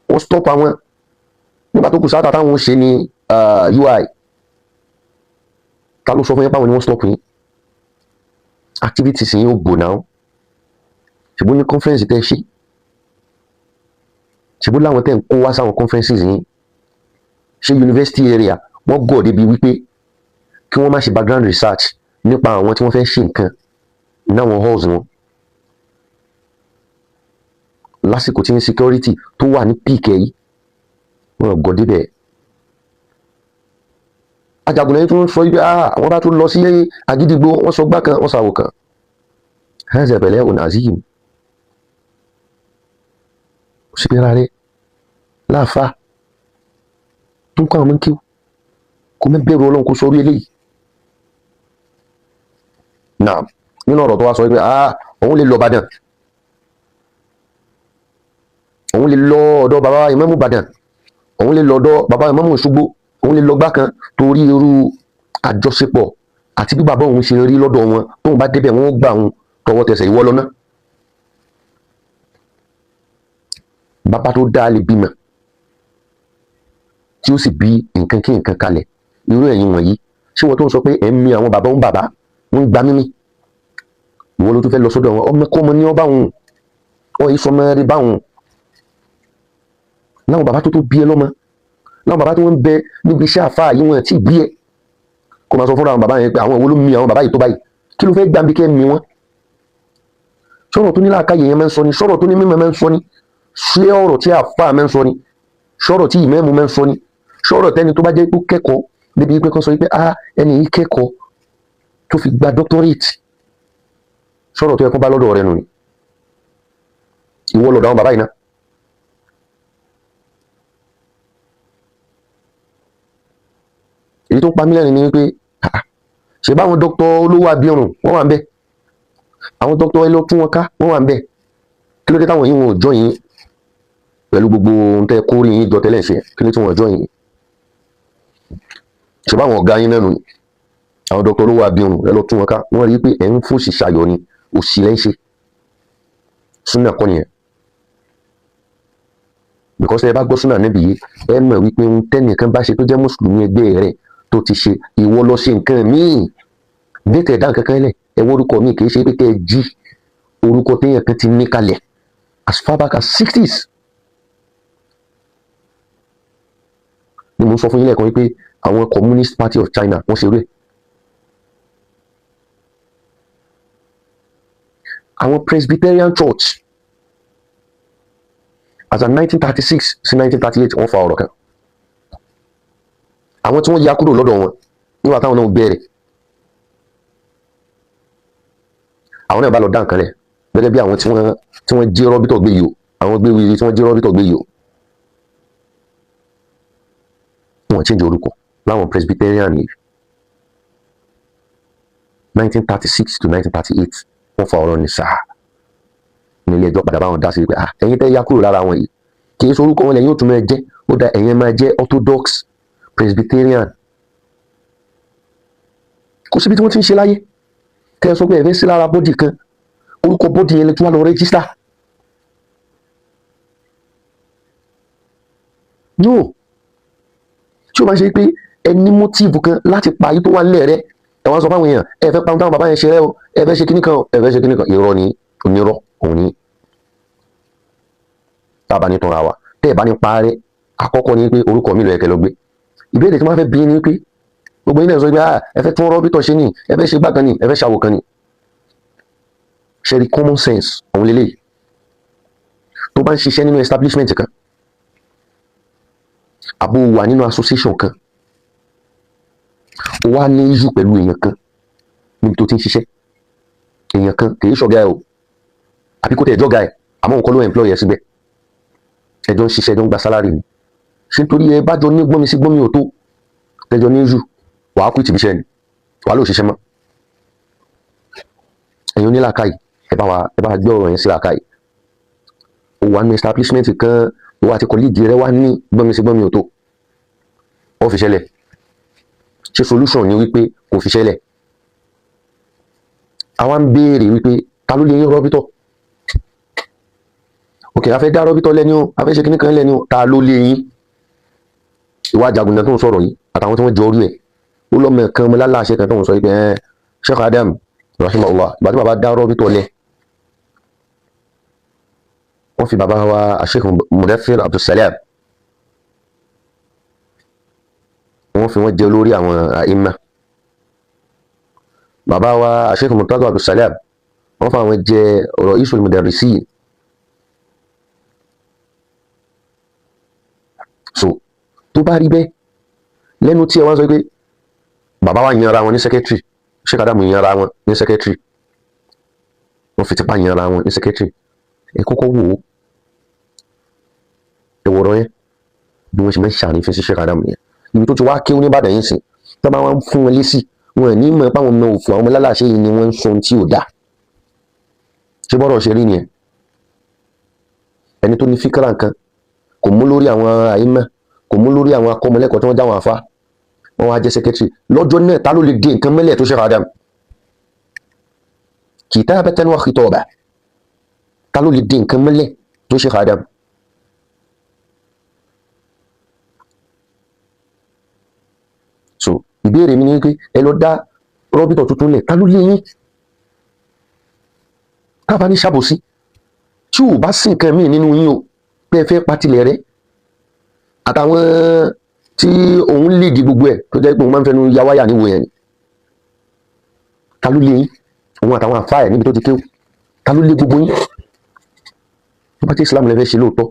wọ́n stop àwọn nígbà tó kù sáà táwọn ṣe ní UI ta ló sọ fún yín báwọn ni wọ́n stop yín activities yín ó gbò náà ṣùgbọ́n ní conference tẹ́ ṣe ṣùgbọ́n láwọn tẹ́ ń kó wá sáwọn conferences yín ṣe university area wọ́n gọ̀ débi wípé kí wọ́n má ṣe background research nípa àwọn tí wọ́n fẹ́ ṣe nǹkan náwọn halls wọn lásìkò tí insecurity tó wà ní peak yìí wọ́n gọ̀ débẹ̀ Ajagunlẹ̀ yìí tó ń sọ wípé àwọn bá tún lọ sí Agídìgbò wọ́n sọ gbá kan wọ́n sàwò kan haza bala'un azim òṣìpẹ́ra rẹ̀ láàfá tó ń kọ́ àwọn mọ́kíw kò mẹ́ bẹ̀rù Ọlọ́run kó sọ orí eléyìí náà nínú ọ̀rọ̀ tó wá sọ wípé òun lè lọ Ìbàdàn òun lè lọ ọ̀dọ̀ bàbá Ìmámù Ìbàdàn òun lè lọ ọ̀dọ̀ bàbá Ìmámù Òṣogbo òun lè lọ gbá kan torí irú àjọṣepọ̀ àti bí bàbá òun ṣe rí lọ́dọ̀ wọn tóun bá débẹ̀ wọn ó gbà òun tọwọ́ tẹsẹ̀ ìwọ lọ́nà bàbá tó dáa lè bímọ tí ó sì bí nǹkan kí nǹkan kalẹ̀ irú ẹ̀yin wọ̀nyí ṣé wọ́n tó ń sọ pé ẹ̀ ń mi àwọn bàbá ń bàbá wọ́n ń gba mímí ìwọ ló tún fẹ́ lọ sọ́dọ̀ wọn ọmọ kọ́ ọmọ ní ọba òun ọ̀ yìí sọmọ rí bá òun láwọn bàbá tó bí ẹ lọ́mọ láwọn bàbá tó ń bẹ níbi iṣẹ́ àfáà yìí wọn tí bí ẹ kó máa sọ fúnra àwọn bàbá yẹn pé àwọn wo ló mi àwọn bàbá yìí tó báyìí kí ló fẹ́ gbàǹbí kẹ́ mi wọn sọ̀rọ̀ tó ní làákàyè yẹn máa ń sọ ni sọ̀rọ̀ tó ní mímọ̀ máa ń sọ ni ṣé ọ̀rọ̀ tí àfáà máa ń sọ ni sọ̀rọ̀ tí ìmáàmù máa ń sọ ni sọ̀rọ̀ tẹ́ni tó bá jẹ́ pé kẹ́kọ̀ọ́ débi pé kán sọ pé ẹni yìí kẹ́kọ̀ọ́ tó fi gba doctorate sọ̀rọ̀ tó yẹ kó bá lọ́dọ̀ rẹ nù ni ìwọ lọ́dọ̀ àwọn bàbá yìí náà èyí tó pa mí lẹ́rìn ni wípé ṣe báwọn dókítà olówó abirùn wọ́n wà ń bẹ̀ àwọn dókítà ẹ lọ tún wọn ká wọ́n wà ń bẹ̀ kí ló dé táwọn yìí wọn ò jọ yín pẹ̀lú gbogbo ohun tẹ́ kórè yín jọ tẹ́lẹ̀ ṣe kí ló tí wọn ò jọ yín ṣe báwọn ọ̀gá yín lẹ́nu àwọn dókítà olówó abirùn ẹ lọ tún wọn ká wọ́n rí pé ẹ̀ ń fòṣì ṣayọ̀ ni òṣì lẹ́ ń ṣe súnà kọ́ nìyẹn because ẹ bá gbọ́ súnà níbi yìí ẹ mọ̀ wípé ohun tẹ́nìkan bá ṣe tó jẹ́ mùsùlùmí ẹgbẹ́ rẹ̀ tó ti ṣe ìwọ lọ ṣe nǹkan míì dẹ́tẹ̀ ẹ̀dá nǹkan kan lẹ̀ ẹ wọ orúkọ míì kì í ṣe pé kẹ́ ẹ jí orúkọ téèyàn kan ti ní kalẹ̀ as far back as 60s ni mo sọ fún yín lẹ́ẹ̀kan wípé àwọn Communist Party of China wọ́n ṣe rẹ̀ àwọn Presbyterian Church as in 1936 sí 1938 wọ́n fa ọ̀rọ̀ kan àwọn tí wọ́n yà kúrò lọ́dọ̀ wọn nígbà táwọn náà bẹ̀rẹ̀ àwọn náà bá lọ dá nǹkan lẹ̀ gẹ́gẹ́ bí àwọn tí wọ́n jí rọ́bìtọ̀ gbé yìí o àwọn gbé wíri tí wọ́n jí rọ́bìtọ̀ gbé yìí o wọ́n change orúkọ láwọn Presbyterian yìí 1936 to 1938 wọ́n fa ọ̀rọ̀ ní sáà nílé ẹjọ́ padà báwọn dá sí pé ẹ̀yin tẹ́ yá kúrò lára wọn yìí kì í sọ orúkọ wọn lẹ́yìn ó tún máa jẹ́ ó da ẹ̀yin máa jẹ́ Orthodox Presbyterian kò síbi tí wọ́n ti ń ṣe láyé kẹ́ ẹ sọ pé ẹ̀fẹ́ sí lára bọ́dì kan orúkọ bọ́dì yẹn lè tún wá lọ rẹ́gísítà no tí o máa ṣe pé ẹni mótíìfù kan láti pa ayé tó wà nílẹ̀ rẹ ẹ wá sọ fáwọn èèyàn ẹ fẹ́ pa táwọn bàbá yẹn ṣe rẹ o ẹ fẹ́ ṣe kíní kan ẹ fẹ́ ṣe kíní kan irọ́ ni onírọ́ òun ni tábà ní tọ́ra wa tẹ́ ẹ̀ bá ní parẹ́ àkọ́kọ́ ni pé orúkọ mi lọ ẹ̀kẹ́ lọ gbé ìbéèrè tí wọ́n fẹ́ bí ni pé gbogbo yín náà sọ pé ẹ fẹ́ tún rọ́bìtọ̀ ṣe ni ẹ fẹ́ ṣe gbá kan ni ẹ fẹ́ ṣàwò kan ni ṣe rí common sense àwọn lélẹ́yìí tó bá ń ṣiṣẹ́ nínú establishment kan àbò wà nínú association kan ó wá ní issue pẹ̀lú èèyàn kan níbi tó ti ń ṣiṣẹ́ èèyàn èèyàn kan kì í ṣọ̀gá ẹ̀ o àbí kó tẹ̀ ẹjọ́ ga ẹ̀ àmọ́ nǹkan ló employ ẹ̀ síbẹ̀ ẹjọ́ ń ṣiṣẹ́ ẹjọ́ ń gba sálárì ni ṣé nítorí ẹ bá jọ ní gbọ́nmi sí gbọ́nmi ò tó ẹjọ́ ní jù wàá kú ìtìbíṣẹ́ ni wàá lò ṣiṣẹ́ mọ́ ẹ̀yin onílàkàyè ẹ bá wa gbé ọ̀rọ̀ yẹn sí làkàyè ó wà ní establishment kan ìwà àti kọ́líìgì rẹ wá ní gbọ́nmi sí gbọ́nmi ò tó ó fi ṣẹlẹ̀ ṣe solution ni wípé kò fi ṣẹlẹ̀ àwa ń béèrè wípé ta ló lè yín rọ́bítọ̀ òkè a fẹ́ dá rọ́bítọ̀ lẹ́ni o a fẹ́ ṣe kíní kan lẹ́ni o ta ló lè yín ìwà àjàgùnà tó ń sọ̀rọ̀ yìí àtàwọn tí wọ́n jọ orí ẹ̀ ó lọ́mọ kan ọmọ láláṣẹ kan tó ń sọ pé Sheikh Adam rahimahullah ìgbà tí bàbá dá rọ́bítọ̀ lẹ̀ wọ́n fi bàbá wa Sheikh Mudaththir Abdulsalam wọ́n fi wọ́n jẹ́ olórí àwọn àìmà bàbá wa Sheikh Murtada Abdulsalam wọ́n fa àwọn jẹ́ Ra'isul Mudarrisin so tó bá rí bẹ́ẹ̀ lẹ́nu tí ẹ wá sọ pé bàbá wa yan ara wọn ní secretary Sheikh Adam yan ara wọn ní secretary wọ́n fi tipa yan ara wọn ní secretary ẹ kọ́kọ́ wò ó ẹ̀wọ̀rọ̀ yẹn bí wọ́n ṣe máa ń ṣànífẹ́ sí Sheikh Adam yẹn ibi tó ti wá kéwú ní Ìbàdàn yìí sìn tó bá wọn fún wọn lésì wọn ní mọ̀ páwọn ọmọ òfò àwọn ọmọ lálàṣẹ yìí ni wọ́n ń sọ ohun tí ò dáa ṣé bọ́rọ̀ ṣe rí nìyẹn ẹni tó ní fíkàrà nǹkan kò mú lórí àwọn àìmọ̀ kò mú lórí àwọn akọ́mọlẹ́kọ̀ọ́ tí wọ́n jáwọn àfa wọn wá jẹ́ secretary lọ́jọ́ náà ta ló lè dé nǹkan mẹ́lẹ̀ tó Sheikh Adam kitabatan wa khitaba ta ló lè dé nǹkan mẹ́lẹ̀ tó Sheikh Adam so ìbéèrè mi ni pé ẹ lọ dá rọ́bítọ̀ tuntun lẹ̀ ta ló lé yín kábà ní ṣàbòsí tí ò bá sí nǹkan míì nínú yín o pé ẹ fẹ́ patilẹ̀ rẹ àtàwọn tí òun lè di gbogbo ẹ̀ tó jẹ́ pé òun máa ń fẹnu ya wáyà níwò yẹn ta ló lé yín òun àtàwọn àfáà ẹ̀ níbi tó ti kéwù ta ló lé gbogbo yín tó bá tí Islam lè fẹ́ ṣe lóòótọ́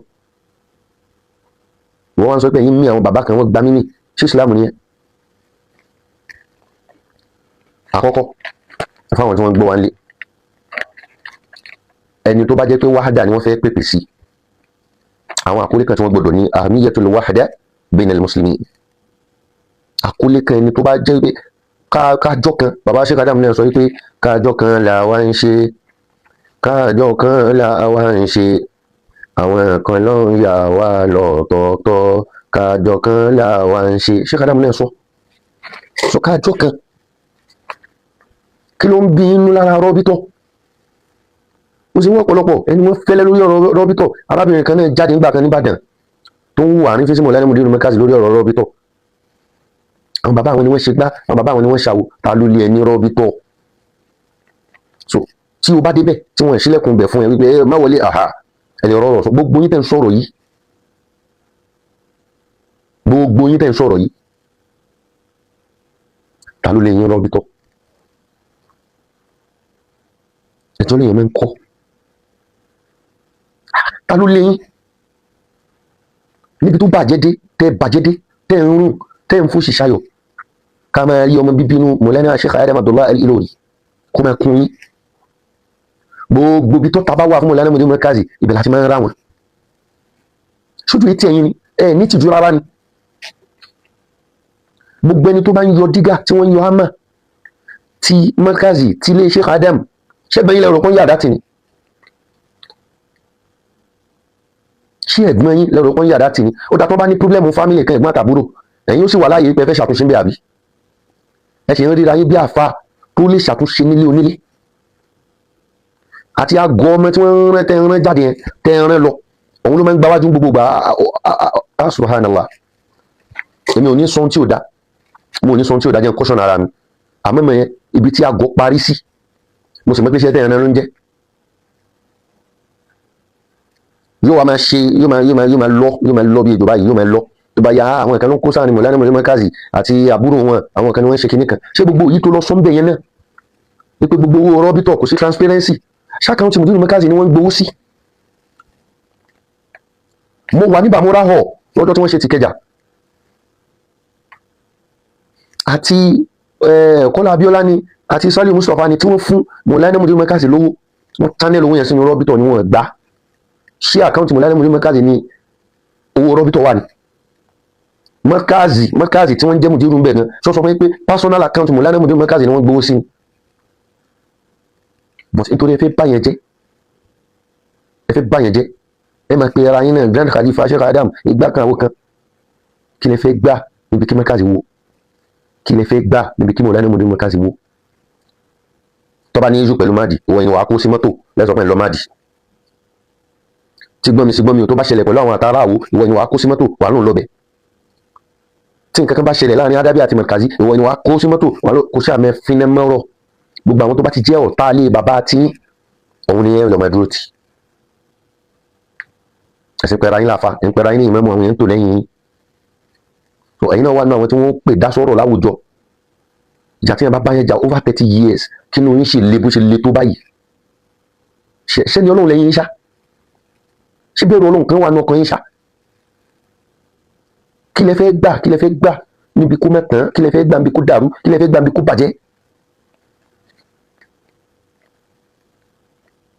wọ́n wá ń sọ pé yín mí àwọn bàbá kan wọ́n gbá mímì ṣé Islam nìyẹn àkọ́kọ́ fáwọn tí wọ́n gbọ́ wá nílé ẹni tó bá jẹ́ pé wáhádà ni wọ́n fẹ́ pèpè sí àwọn àkólé kan tí wọ́n gbọ́dọ̀ ní ahamiyatul wahda bayna al-muslimin àkólé kan ẹni tó bá jẹ́ pé kájọ́ kan bàbá Sheikh Adam náà sọ wípé kájọ́ kan làwa ń ṣe kájọ́ kan làwa ń ṣe àwọn kan ló ń yà wá lọ́tọ̀ọ̀tọ̀ kájọ́ kan làwa ń ṣe Sheikh Adam náà sọ kájọ́ kan kí ló ń bí inú lára rọ́bítọ̀ ó sì wọ́n ọ̀pọ̀lọpọ̀ ẹni wọ́n fẹ́lẹ́ lórí ọ̀rọ̀ rọ́bítọ̀ arábìnrin kan náà jáde nígbà kan nìbàdàn tó ń wà ní físímọ̀ lẹ́nu mọ̀dé mẹ́kàsì lórí ọ̀rọ̀ rọ́bítọ̀ àwọn bàbá àwọn ni wọ́n ṣe gbá àwọn bàbá àwọn ni wọ́n ṣàwò ta ló lé ẹni rọ́bítọ̀ so tí o bá débẹ̀ tí wọ́n ṣílẹ̀kùn bẹ̀ fún ẹ wípé má wọlé àhà ẹni ọ̀rọ̀ sọ gbogbo yín tẹ̀ ń sọ̀rọ̀ yìí ta ló lé ẹni rọ́bítọ̀ ẹjọ́ lè yẹn máa ń kọ́ ta ló léyìn níbi tó bàjẹ́ dé tẹ́ ń rún tẹ́ ń fún ṣìṣàyọ̀ ká máa rí ọmọ bíbí inú Mawlana Sheikh Adam Abdullah Al-Ilory kó máa kún yín gbogbo bí tó ta bá wà fún Mawlana Mudir Markazi ibẹ̀ láti máa ń ra wọn ṣojú etí ẹ̀yin ni ẹ̀ ní tìjú rárá ni gbogbo ẹni tó bá ń yọ dígà tí wọ́n ń yọ hámà ti Markazi ti ilé Sheikh Adam ṣẹ́gbẹ́ ilẹ̀ ọ̀rọ̀ kan yàdá tì ní ṣé ẹ̀gbọ́n yín lẹ́rọ kan yàrá tì ní ó dá tó bá ní pírọ́blẹ́mù fámìlì kan ẹ̀gbọ́n àtàbúrò ẹ̀yin ó sì wà láàyè pé ẹ fẹ́ ṣàtúnṣe ń bẹ àbí ẹ ṣe ń ríra yín bí àfa tó lè ṣàtúnṣe nílé onílé àti àgọ́ ọmọ tí wọ́n rán tẹ́ ń rán jáde yẹn tẹ́ ń rán lọ òun ló máa ń gbáwájú gbogbo gbà subhanallah èmi ò ní sọ ohun tí ò dá mo ò ní sọ ohun tí ò dá jẹ́ kọ́ṣọ́nà ara mi àmọ́ mọ̀ yẹn ibi tí àgọ́ parí sí mo sì mọ̀ pé iṣẹ́ tẹ́ ń rán ló ń jẹ́ yóò wá máa ṣe yóò máa lọ bí ìjọba yìí yóò máa lọ tó bá yá àwọn ìkànnì kó sáà ní Mawlana Mudir Markazi àti àbúrò wọn àwọn ìkànnì wọn ṣe kinní kan ṣé gbogbo yìí tó lọ sọ́ńbẹ̀ yẹn náà wípé gbogbo owó rọ́bítọ̀ kò sí transparency ṣáàkàwọn tí Mudir Markazi ni wọ́n ń gbowó sí. mo wà ní Bàmúrà hall lọ́jọ́ tí wọ́n ṣe ti Kẹjà àti Kọ́lá Abíọ́lá ni àti Saliu Mustapha ni tí wọ́n fún Maulana Mudiru Markazi lówó, wọ́n channel owó yẹn sínú rọ́bìtọ̀ ni wọ́n gbà. Ṣé àkáǹtì Maulana Mudiru Markazi ni owó rọ́bìtọ̀ wà ní? Markazi tí wọ́n jẹ́ Mudiru ń bẹ̀ gan sọ fún mi pé personal account Maulana Mudiru Markazi ni wọ́n gbowó sí. But nítorí ẹ fẹ́ bá yẹn jẹ́, ẹ máa pe ara yín náà Grand Khalifa Sheikh Adam ìgbà kan àwọn kan. Kí lẹ fẹ́ gbà níbi kí Markazi wo? Kí lẹ fẹ́ gbà níbi kí Maulana Mudiru Markazi wo? Tó bá ní ìṣù pẹ̀lú Mahdi, ìwọ ẹni wàá kó sí mọ́tò lẹ́sọ̀ pẹ̀lú Mahdi. Tí gbọ́n mi ò tó bá ṣẹlẹ̀ pẹ̀lú àwọn àtàràwò, ìwọ ẹni wàá kó sí mọ́tò wà lóun lọ́bẹ̀. Tí nǹkan kan bá ṣẹlẹ̀ láàrin Adabi àti Markazi, ìwọ ẹni wàá kó sí mọ́tò wà lóun kó sí àmẹ́ fínẹ́ mọ́rọ̀. Gbogbo àwọn tó bá ti jẹ́ ọ̀tá ilé bàbá tí òun ni ẹ lọ́mọ dúró tì. Ẹ̀sìn pẹ̀ra yín láfa, ẹ̀ ń pẹ̀ra yín ní ìmáàmù àwọn yẹn ń tò lẹ́yìn yín. Ẹ̀yin náà wà nínú àwọn tí wọ́n pè dá sọ̀rọ̀ láwùjọ. Ìjà tí yẹn bá yẹn jà over 30 years kí ni oyin ṣe le bó ṣe le tó báyìí? Ṣé ni Ọlọ́run lẹ́yìn yín ṣá? Ṣé bẹ́ẹ̀rù Ọlọ́run kan wà ní ọkàn yín ṣá? Kí lẹ fẹ́ gbà níbi kó mẹ́tàn? Kí lẹ fẹ́ gbà níbi kó dàrú? Kí lẹ fẹ́ gbà níbi kó bàjẹ́?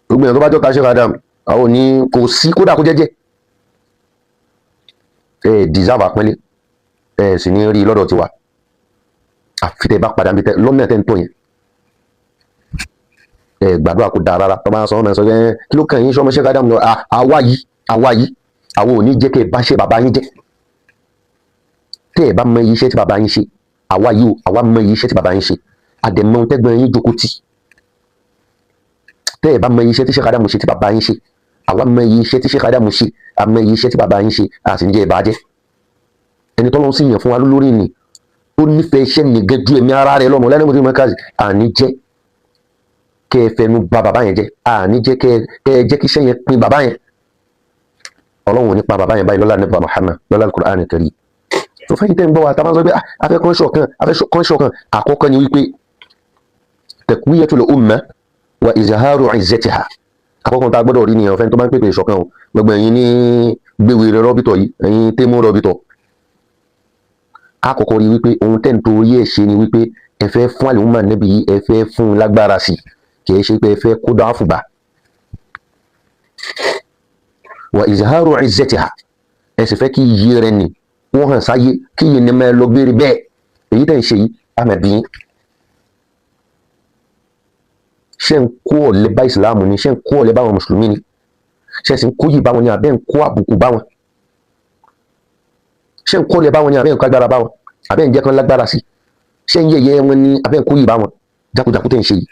Gbogbo èèyàn tó bá jọ́ ká Sheikh Adam àwọn ò ní kò sí kódà kó jẹ́jẹ́. Deserve àpọ́nlé sì ní rí lọ́dọ̀ tiwa. Àfi tẹ́ bá padà níbi lọ́nà tẹ́ ń tọ̀ yẹn. Gbàdúrà kó dáa rárá. Tọ́ba sọ ọ́nà sọ kí ló kàn yín sọmọ Sheikh Adam lọ àwa yìí àwọn ò ní jẹ́ kẹ́ ẹ bá ṣe bàbá yín jẹ́. Tẹ́ ẹ bá mọ iye iṣẹ́ tí bàbá yín ṣe, àwa mọ iye iṣẹ́ tí bàbá yín ṣe. Àdèmọ́ tẹ́gbọ́n yín jókòó tì. Tẹ́ ẹ bá mọ iye iṣẹ́ tí Sheikh Adam ṣe tí bàbá yín ṣe, àwa mọ iye iṣẹ́ tí Sheikh Adam ṣe, àmọ́ iye iṣẹ́ tí bàbá yín ṣe, a sì ń jẹ́ ìbàjẹ́. Ẹni tọ́lọ́run sì yàn fún wa lórí ni ó nífẹ̀ẹ́ iṣẹ́ nìgẹ́ ju ẹ̀mí ara rẹ̀ lọ́mọ Maulana Mudiru Markazi. Àní jẹ́ kẹ́ ẹ fẹnu bà bàbá yẹn jẹ́, àní jẹ́ kẹ́ ẹ jẹ́ kí iṣẹ́ yẹn pin bàbá yẹn. Ọlọ́run ò ní pa bàbá yẹn báyìí lọ́lá nípa Muhammad lọ́lá Al-Qur'an Al-Karim. Tó fẹ́ yìí tẹ́ ń bọ̀ wá tá a máa sọ pé afẹ́ kọ́ńṣọ̀kan àkọ́kọ́ ni wípé taqwiyatul ummah wa izharu izzatiha. Àkọ́kọ́ tá a gbọ́dọ̀ rí ni ọ̀fẹ́ tó bá ń pèpè ìṣọ̀kan o. Gbogbo ẹ̀yin ní gbéwèé rọ́bìtọ̀ yìí, ẹ̀yin tẹ́mú rọ́bìtọ̀. Àkọ́kọ́ rí wípé ohun tẹ́ ń torí ẹ̀ ṣe ni wípé ẹ fẹ́ fún àlùmọ́ Nábì yìí, ẹ fẹ́ fún un lágbára sí i, kì í ṣe pé ẹ fẹ́ kó dá fùgbà. Wa izharu izzatiha, ẹ sì fẹ́ kí iye rẹ̀ ni wọ́n hàn sáyé, kí iye ni máa lọ gbére bẹ́ẹ̀. Èyí tẹ́ ń ṣe yìí àmàbí yín. Ṣé ń kó ọ̀lẹ bá ìsìláàmù ni? Ṣé ń kó ọ̀lẹ bá àwọn mùsùlùmí ni? Ṣé sì ń kó yìí bá wọn ni àbẹ́ ń kó àbùkù bá wọn? Ṣé ń kó ọ̀lẹ bá wọn ni àbẹ́ ń kó agbára bá wọn? Àbẹ́ ń jẹ́ kán lágbára sí? Ṣé ń yẹ̀yẹ́ wọn ni àbẹ́ ń kó yìí bá wọn? Jákujàku tẹ̀ ń ṣe yìí.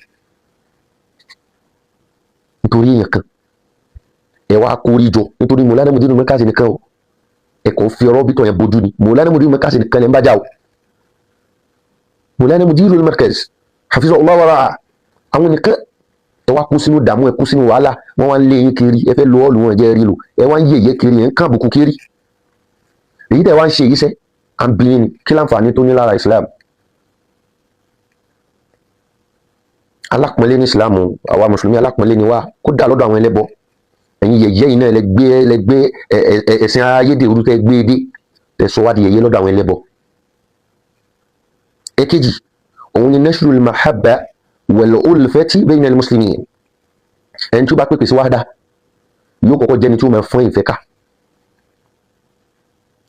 Nítorí èèyàn kan ẹ wá kórí jọ nítorí Maulana Mudiru Markazi nìkan o. Ẹ kàn fi rọ́bìtọ̀ yẹn bojú ni. Maulana Mudiru Markazi nìkan lẹ́ ń bá jà o. Maulana Mudiru Markazi hafizahullah wa ra'ah. Àwọn nìkan ẹ wá kú sínú dààmú, ẹ kú sínú wàhálà, wọ́n wá ń lé yín kiri, ẹ fẹ́ lo ọ́ọ̀lù wọn jẹ́ rí lò, ẹ wá ń yẹ̀yẹ́ kiri, ẹ ń kàn àbùkù kiri. Èyí tẹ̀ wá ń ṣe yìí sẹ́ à ń bí yín kí láǹfààní tó ní lára Islam. Alápọ̀nlé ní Islam, àwa mùsùlùmí alápọ̀nlé ni wá, kó dà lọ́dọ̀ àwọn ẹlẹ́bọ. Ẹ̀yin yẹ̀yẹ́ yìí náà lẹ gbé ẹ̀sìn ayédèrú tẹ́ gbé dé, tẹ́ sọ wá di yẹ̀yẹ́ lọ́dọ̀ àwọn ẹlẹ́bọ. Èkejì òun ni nashrul mahabba wal ulfati bayna al muslimin. Ẹni tí ó bá pèpè sí wahda yóò kọ́kọ́ jẹ́ni tí ó máa fún ìfẹ́ ká.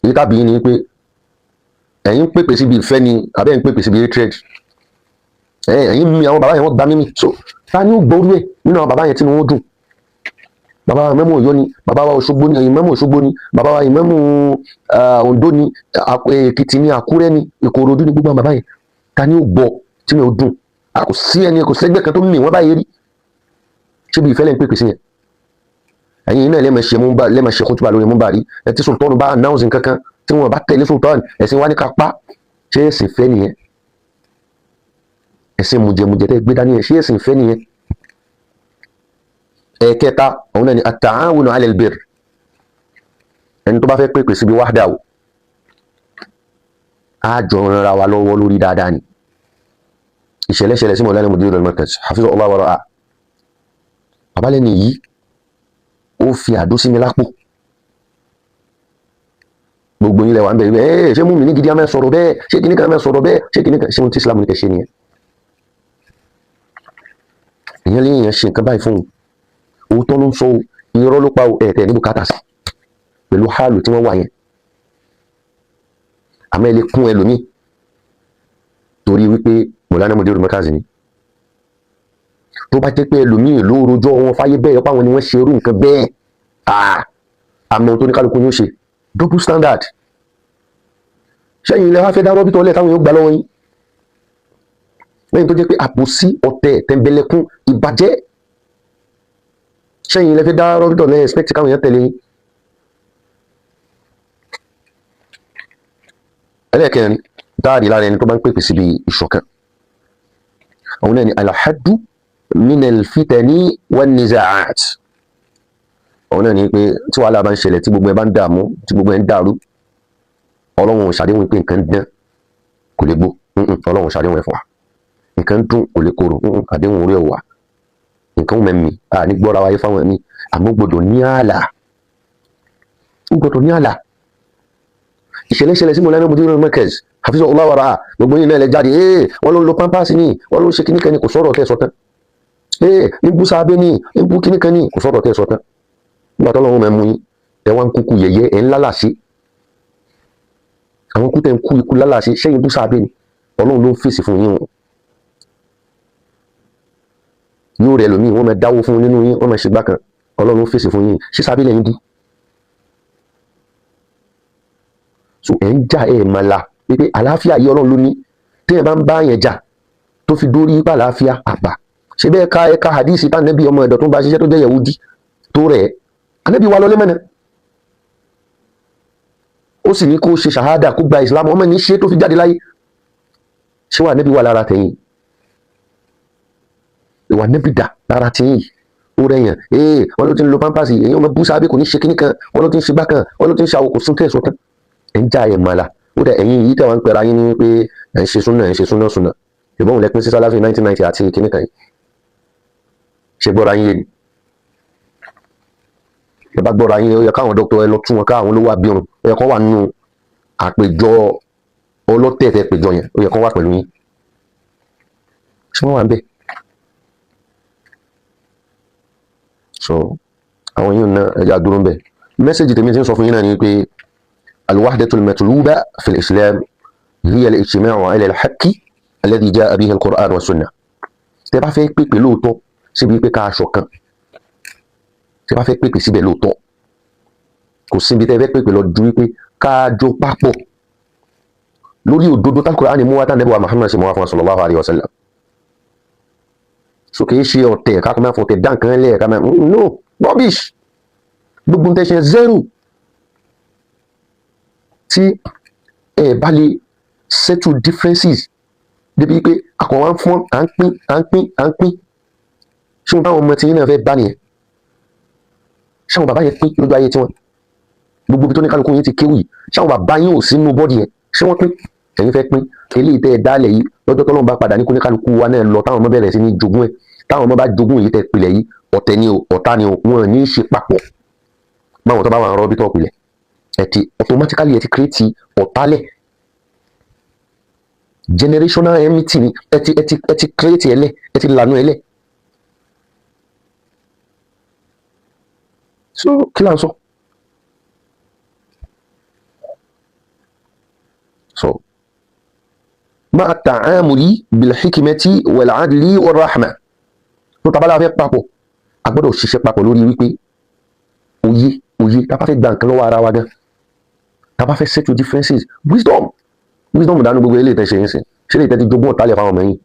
Èyí tàbí ni pé ẹ̀yin pèpè síbi ìfẹ́ ni àbẹ́ ń pèpè síbi hatred. Ẹ̀yin mi àwọn bàbá yẹn wọ́n gbá mímì, so ta ni ó gbọ́rú ẹ̀ nínú àwọn bàbá yẹn tí wọ́n dùn? Bàbá wa Ìmámù Ọ̀yọ́ ni, bàbá wa Òṣogbo ni, Ìmámù Òṣogbo ni, bàbá wa Ìmámù Oǹdó ni, Èkìtì ni, Àkúrẹ́ ni, Ìkòròdú ni, gbogbo àwọn bàbá yẹn ta ni ó gbọ́ tí wọ́n dùn? Kò sí ẹni, kò sẹ́gbẹ́ kan tó mì wọ́n báyìí rí. Ṣé bí ìfẹ́ lẹ́ ń pèpè sí yẹn? Ẹ̀yin náà lẹ́mọ̀ ṣe kútùbà lórí múbàrí, ẹ tí sultan bá announce kankan tí wọ́n bá tẹ̀lé sultan, ẹ̀sìn wa ní ká pa. Ṣé ẹ̀sìn fẹ́ nìyẹn? Ẹ̀sìn mùjẹ̀mùjẹ̀ tẹ́ gbé dání yẹn, ṣé ẹ̀sìn fẹ́ nìyẹn? Ẹ̀kẹta òun náà ni at-ta'awunu 'ala al-birr. Ẹni tó bá fẹ́ pèpè síbi wahda o, á jọ rárá wa lọ́wọ́ lórí dáadáa ni. Ìṣẹ̀lẹ̀ sí Maulana Mudiru Markazi hafizahullah wa ra'ah. Babalẹ̀ nìyí ó fi àdó sí mi lápò. Gbogbo yín lẹ wà ń bẹ̀rẹ̀ ṣé mú mi ní gidi á máa sọ̀rọ̀ bẹ́ẹ̀, ṣé kìnnìkan máa sọ̀rọ̀ bẹ́ẹ̀, ṣé kìnnìkan ṣé ohun tí Islam ní kẹ́ ṣe nìyẹn. èèyàn lè yàn ṣe nǹkan báyìí fún un òótọ́ ló ń sọ irọ́ ló pa ẹ̀ẹ́dẹ̀ ní bùkátà sí pẹ̀lú hálù tí wọ́n wà yẹn àmọ́ ẹ lè kún ẹlòmíì torí wípé Mọ̀lánà Mùdírù Markaz ni tó bá jẹ́ pé ẹlòmíì ló rojọ́ wọn fáyé bẹ́ẹ̀ ọ̀pọ̀ àwọn ni wọ́n ṣe irú nǹkan bẹ́ẹ̀ àmọ́ tó ní kálukú yóò ṣe double standard ṣẹ́yìn ilẹ̀ wá fẹ́ dá rọ́bìtọ̀ lẹ̀ táwọn yóò gbà lọ́wọ́ yín lẹ́yìn tó jẹ́ pé àbòsí ọ̀tẹ̀ tẹ̀m̀bẹ̀lẹ̀kún ìbàjẹ́ ṣẹ́yìn ilẹ̀ fẹ́ dá rọ́bìtọ̀ lẹ̀ expect káwọn èèyàn tẹ̀lé yín. ẹlẹ́ẹ̀kẹrin dáàrí lára ẹni tó bá ń pèpè síbi ìṣọ̀kan àwọn náà ni alhaddu minal fitani wan nizaat àwọn náà ni pé tí wàhálà bá ń ṣẹlẹ̀ tí gbogbo ẹ bá ń dààmú tí gbogbo ẹ ń dàrú ọlọ́run ṣàdéhùn pé nǹkan dán kò lè gbó ọlọ́run ṣàdéhùn ẹ̀ fún wa nǹkan dùn kò lè korò àdéhùn orí ọ̀wà nǹkan mẹ́mí ní gbọ́ra wáyé fáwọn ẹ̀mí àmọ́ gbọ́dọ̀ ní ààlà gbọ́dọ̀ ní ààlà ìṣẹ̀lẹ̀ sí Mọ̀lánà Mùdírù Markaz hafizahullah wa ra'ah gbogbo yìí náà lẹ jáde wọ́n ló ń lo pampers ní wọ́n ló ń ṣe kíníkan ní kò sọ̀rọ̀ tẹ́ sọ tán ní bú sábẹ́ ní bú kíníkan ní kò sọ̀rọ̀ tẹ́ sọ tán nígbà tó lọ́wọ́ mẹ́mú yín ẹ wá ń kúkú yẹ̀yẹ́ ẹ̀ ń lálàṣe àwọn kú tẹ̀ ń kú ikú lálàṣe ṣẹ́yìn bú sábẹ́ ní ọlọ́run ló ń fèsì fún yín yóò rẹ̀ lómi wọ́n máa dáwó fún nínú yín wọ́n máa ṣe gbákan ọlọ́run ló ń fèsì fún yín ṣé sábẹ́ lẹ́yìn bú so ẹ̀ ń jà ẹ̀ máa la pé àlàáfíà yìí ọlọ́run ló ní téèyàn bá ń bá yẹn jà tó fi dórí ipá àlàáfíà àpà ṣe bẹ́ẹ̀ ká ẹ̀ka hadisi tá nẹ́bí ọmọ ẹ̀dọ̀ tó ń bá ṣiṣẹ́ tó jẹ́ Yahudi tó rẹ̀ anẹ́bí wa lọlé mẹ́nà ó sì ní kó ṣe ṣàhádà kó gba ìsìlámù ọmọ ní ṣe tó fi jáde láyé ṣé wà nẹ́bí wa lára tẹ̀yìn ìwà nẹ́bí dà lára tẹ̀yìn ó rẹ̀yàn wọ́n ló ti ń lo pampers èyí ọmọ búṣà bí kò ní ṣe kíní kan wọ́n ló ti ń ṣe gbá kan wọ́n ló ti ń ṣe àwòkù sún tẹ̀sán tán ẹ̀ ń já ẹ̀ mọ́la ó dẹ̀ ẹ̀yin yìí tẹ̀wọ́n ń pẹ̀ra yín ní pé ẹ̀ ń ṣe súnà ìbọn lẹ́pin sí Salafi 1990 àti kíní kan yìí ṣe gbọ́ra yín yé ni ẹ bá gbọ́ra yín ó yẹ káwọn dókítà ẹ lọ tún wọn káwọn olówó abirùn ó yẹ kó wà nínú àpèjọ ọlọ́tẹ̀ẹ̀tẹ̀ péjọ yẹn ó yẹ kó wà pẹ̀lú yín ṣé wọ́n wà ń bẹ̀ so àwọn yìí náà ẹja dúró ń bẹ̀ mẹ́sẹ̀jì tèmi ti ń sọ fún yín náà ni pé alwahdatul matluba fil islam hiya al-ijtima'u ala al-haqqi alladhi ja'a bihi al-Qur'an wa sunnah tẹ́ bá fẹ́ pèpè lóòótọ́ síbi pé ká aṣọ kan tí wọ́n fẹ́ pèpè síbẹ̀ lóòótọ́ kò síbi tẹ́ fẹ́ pèpè lọ ju wípé ká jọ papọ̀ lórí òdodo Al-Qur'ani mú wá tán Ànábì wa Muhammad ṣe mú wá fún sallallahu alaihi wasallam so kì í ṣe ọ̀tẹ̀ ká máa fọ̀tẹ̀ dá nǹkan lẹ̀ ká máa no rubbish gbogbo nǹkan ṣe zero tí ẹ bá lè settle differences débi pé àkọ́wá ń fún à ń pín ṣé wọn táwọn ọmọ tí yín náà fẹ́ bá nìyẹn ṣé àwọn bàbá yẹn pín lójú ayé tiwọn gbogbo ibi tó ní kálukú yín ti kéwì ṣé àwọn bàbá yín ò sínú bọ́ọ̀dì yẹn ṣé wọ́n pín ẹ̀yin fẹ́ pín eléyìí tẹ́ ẹ dálẹ̀ yìí lọ́jọ́ tọ́lọ́run bá padà ní kó ní kálukú wa náà lọ táwọn ọmọ bẹ̀rẹ̀ sí ní jogún ẹ̀ táwọn ọmọ bá jogún èyí tẹ́ pilẹ̀ yìí ọ̀tẹ̀ ni o ọ̀tá ni o wọn ní í ṣe papọ̀ báwọn tó bá wà ń rọ́bí tó pilẹ̀ ẹ̀ ti automatically ẹ̀ ti create ọ̀tálẹ̀ generational enmity ni ẹ̀ ti create ẹlẹ́ ẹ̀ ti lànà ẹlẹ́ so kí là ń sọ so ma'a ta'amuli bil hikmati wal adli war rahma tó tabala fẹ́ papọ̀ a gbọ́dọ̀ ṣiṣẹ́ papọ̀ lórí wípé òye tá bá fẹ́ gba nǹkan lọ́wọ́ ara wa gan tá bá fẹ́ settle differences wisdom dánú gbogbo ilé ìtẹ́ṣe yín sí ṣe lè tẹ́ ti jogún ọ̀tálẹ̀ fáwọn ọmọ yín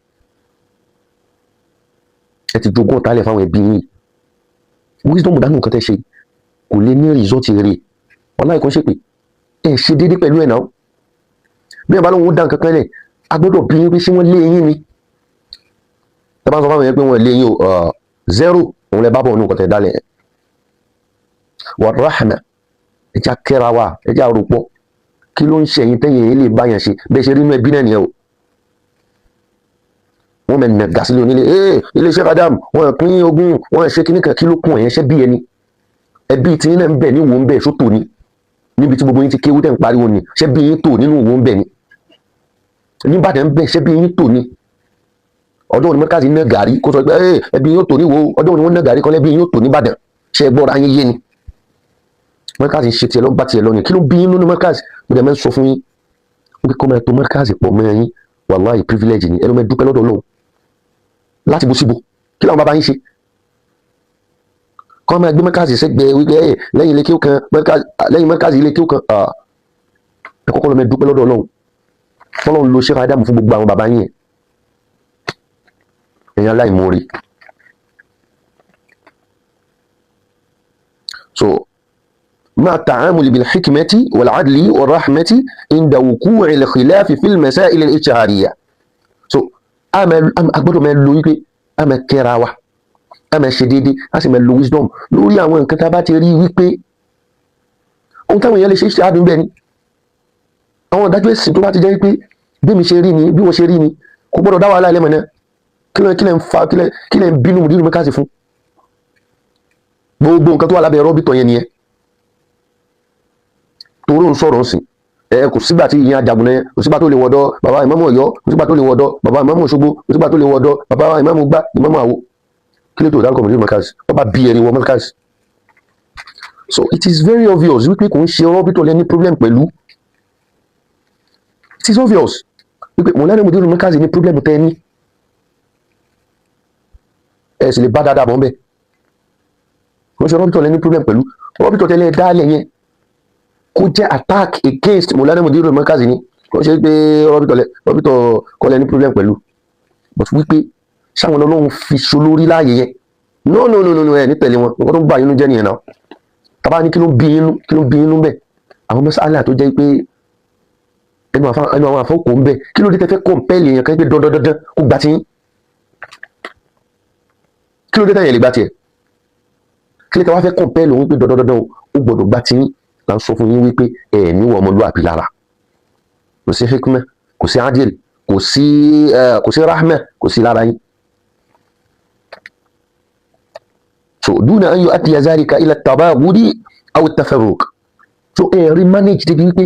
ẹ ti jogún ọ̀tálẹ̀ fáwọn ẹbí yín wisdom dánú nǹkan tẹ́ ṣe kò lè ní result rere ọlá ìkan ṣe pé ẹ ṣe déédéé pẹ̀lú ẹ̀ náà bí ẹ bá lóun dá nǹkan kan lẹ̀ a gbọ́dọ̀ bí wípé ṣé wọ́n lé yín ni ẹ bá sọ fáwọn yẹn pé wọ́n lé yín o zero òun lẹ bá bọ̀ nínú nǹkan tẹ̀ dálẹ̀ wà rahma ẹ já kẹ́ra wa ẹ já rúpọ̀ kí ló ń ṣe ẹ̀yin tẹ́yìn èyí lè bá yẹn ṣe bẹ́ẹ̀ ṣe rí inú ẹbí náà nìyẹn o wọ́n mẹ́ nà gà sílé onílé ilé iṣẹ́ kadam wọ́n pín ogún wọ́n ṣe kíní kan kí ló kún ẹ̀yẹn ṣẹ́ bí ẹni ẹbí tí náà ń bẹ̀ ní ìwò ń bẹ̀ sótò ni níbi tí gbogbo yín ti kéwú tẹ̀ ń pariwo ni ṣẹ́ bí yín tò nínú ìwò ń bẹ̀ ni nígbàdàn ń bẹ̀ ṣẹ́ bí yín tò ni ọjọ́ òní mọ́kàsí ná gàrí kó sọ pé ẹbí yóò tò ní wo ọjọ́ òní wọ́n ná gàrí kan lẹ́bí yóò tò ní Ìbàdàn ṣe gbọ́ra yín yé ni mọ́kàsí ń ṣe tiẹ̀ lọ́ba tiẹ̀ lọ́yìn kí ló bí yín nínú mọ́kàsí mo dẹ̀ mẹ́ sọ fún yín wípé kọ́ máa tó mọ́kàsí pọ̀ mọ́ yín wàláhì privilege ni ẹnu mẹ́ dúpẹ́ lọ́dọ̀ Ọlọ́run láti bó síbo kí làwọn bàbá yín ṣe kọ́ máa gbé mọ́kàsí sẹ́gbẹ̀ẹ́ wípé lẹ́yìn ilé kí ó kan lẹ́yìn mọ́kàsí ilé kí ó kan ẹ kọ́kọ́ lọ mẹ́ dúpẹ́ lọ́dọ̀ Ọlọ́run fọlọ́run lo ṣe fàdámù fún gbogbo àwọn bàbá yín èèyàn láìmoore so مع التعامل بالحكمة والعدل والرحمة عند وقوع الخلاف في المسائل الاجتهادية so agbọ́dọ̀ máa lo wípé a máa kẹ́ra wa a máa ṣe déédéé a sì máa lo wisdom lórí àwọn nǹkan tá a bá ti rí wípé ohun táwọn èèyàn lè ṣe ṣe àdúgbò ẹni àwọn ìdájọ́ ẹ̀sìn tó bá ti jẹ́ wípé bí mi ṣe rí ni bí wọ́n ṣe rí ni kò gbọ́dọ̀ dá wàhálà ẹlẹ́mọ̀ náà kí lẹ́ ń bínú mùdírù mẹ́kàsí fún gbogbo nǹkan tó wà lábẹ́ rọ́bìtọ̀ yẹn nìyẹn toró ń sọ̀rọ̀ sí kò sígbà tí ìyẹn ajagun náà kò sígbà tó lè wọ́dọ̀ bàbá ìmámù Ọ̀yọ́ kò sígbà tó lè wọ́dọ̀ bàbá ìmámù Òṣogbo kò sígbà tó lè wọ́dọ̀ bàbá ìmámù gbá ìmámù àwo kí ló tó dárúkọ mùdírù mẹ́kàsí wọ́n bá bí ẹni wọ mẹ́kàsí so it is very obvious wípé kò ń ṣe rọ́bìtọ̀ lẹ́ni problem pẹ̀lú it is obvious wípé Mọ̀lánà Mùdírù Markaz ní problem tẹ́ ní ẹ̀ sì lè bá dáadáa bọ́ ń bẹ̀ wọ́n ṣe rọ́bìtọ̀ lẹ́ni problem pẹ̀lú rọ́bìtọ̀ tẹ́lẹ̀ dálẹ̀ yẹn kó jẹ́ attack against Mọ̀lánà Mùdírù Markaz ní wọ́n ṣe pé rọ́bìtọ̀ kọ́lẹ̀ ní problem pẹ̀lú but wípé sáwọn Ọlọ́run fi ṣolórí láàyè yẹn no ẹ̀ ní tẹ̀lé wọn nǹkan tó ń bá inú jẹ́ nìyẹn náà tàbá ní kí ló bí inú bẹ́ẹ̀ àwọn mẹ́sàálà tó jẹ́ pé ẹnu àwọn àfọwọ́kò ń bẹ kí ló dé tẹ́fẹ́ kọ́ńpẹ́lì èèyàn kan pé dandan kó gbà tí yín kí ló dé tẹ́yìn lè gbà tiẹ̀ kí ló tẹ́ wá fẹ́ kọ́ńpẹ́lì òun pé dandan ó gbọ́dọ̀ gbà tí yín là ń sọ fún yín wípé ẹ̀ níwọ̀ ọmọlúwàbí lára kò sí hikma kò sí adil kò sí rahma kò sí lára yín. so duna an yu'addiya zalika ila at-tabaghudi aw at-tafarruq so rí manage débi wípé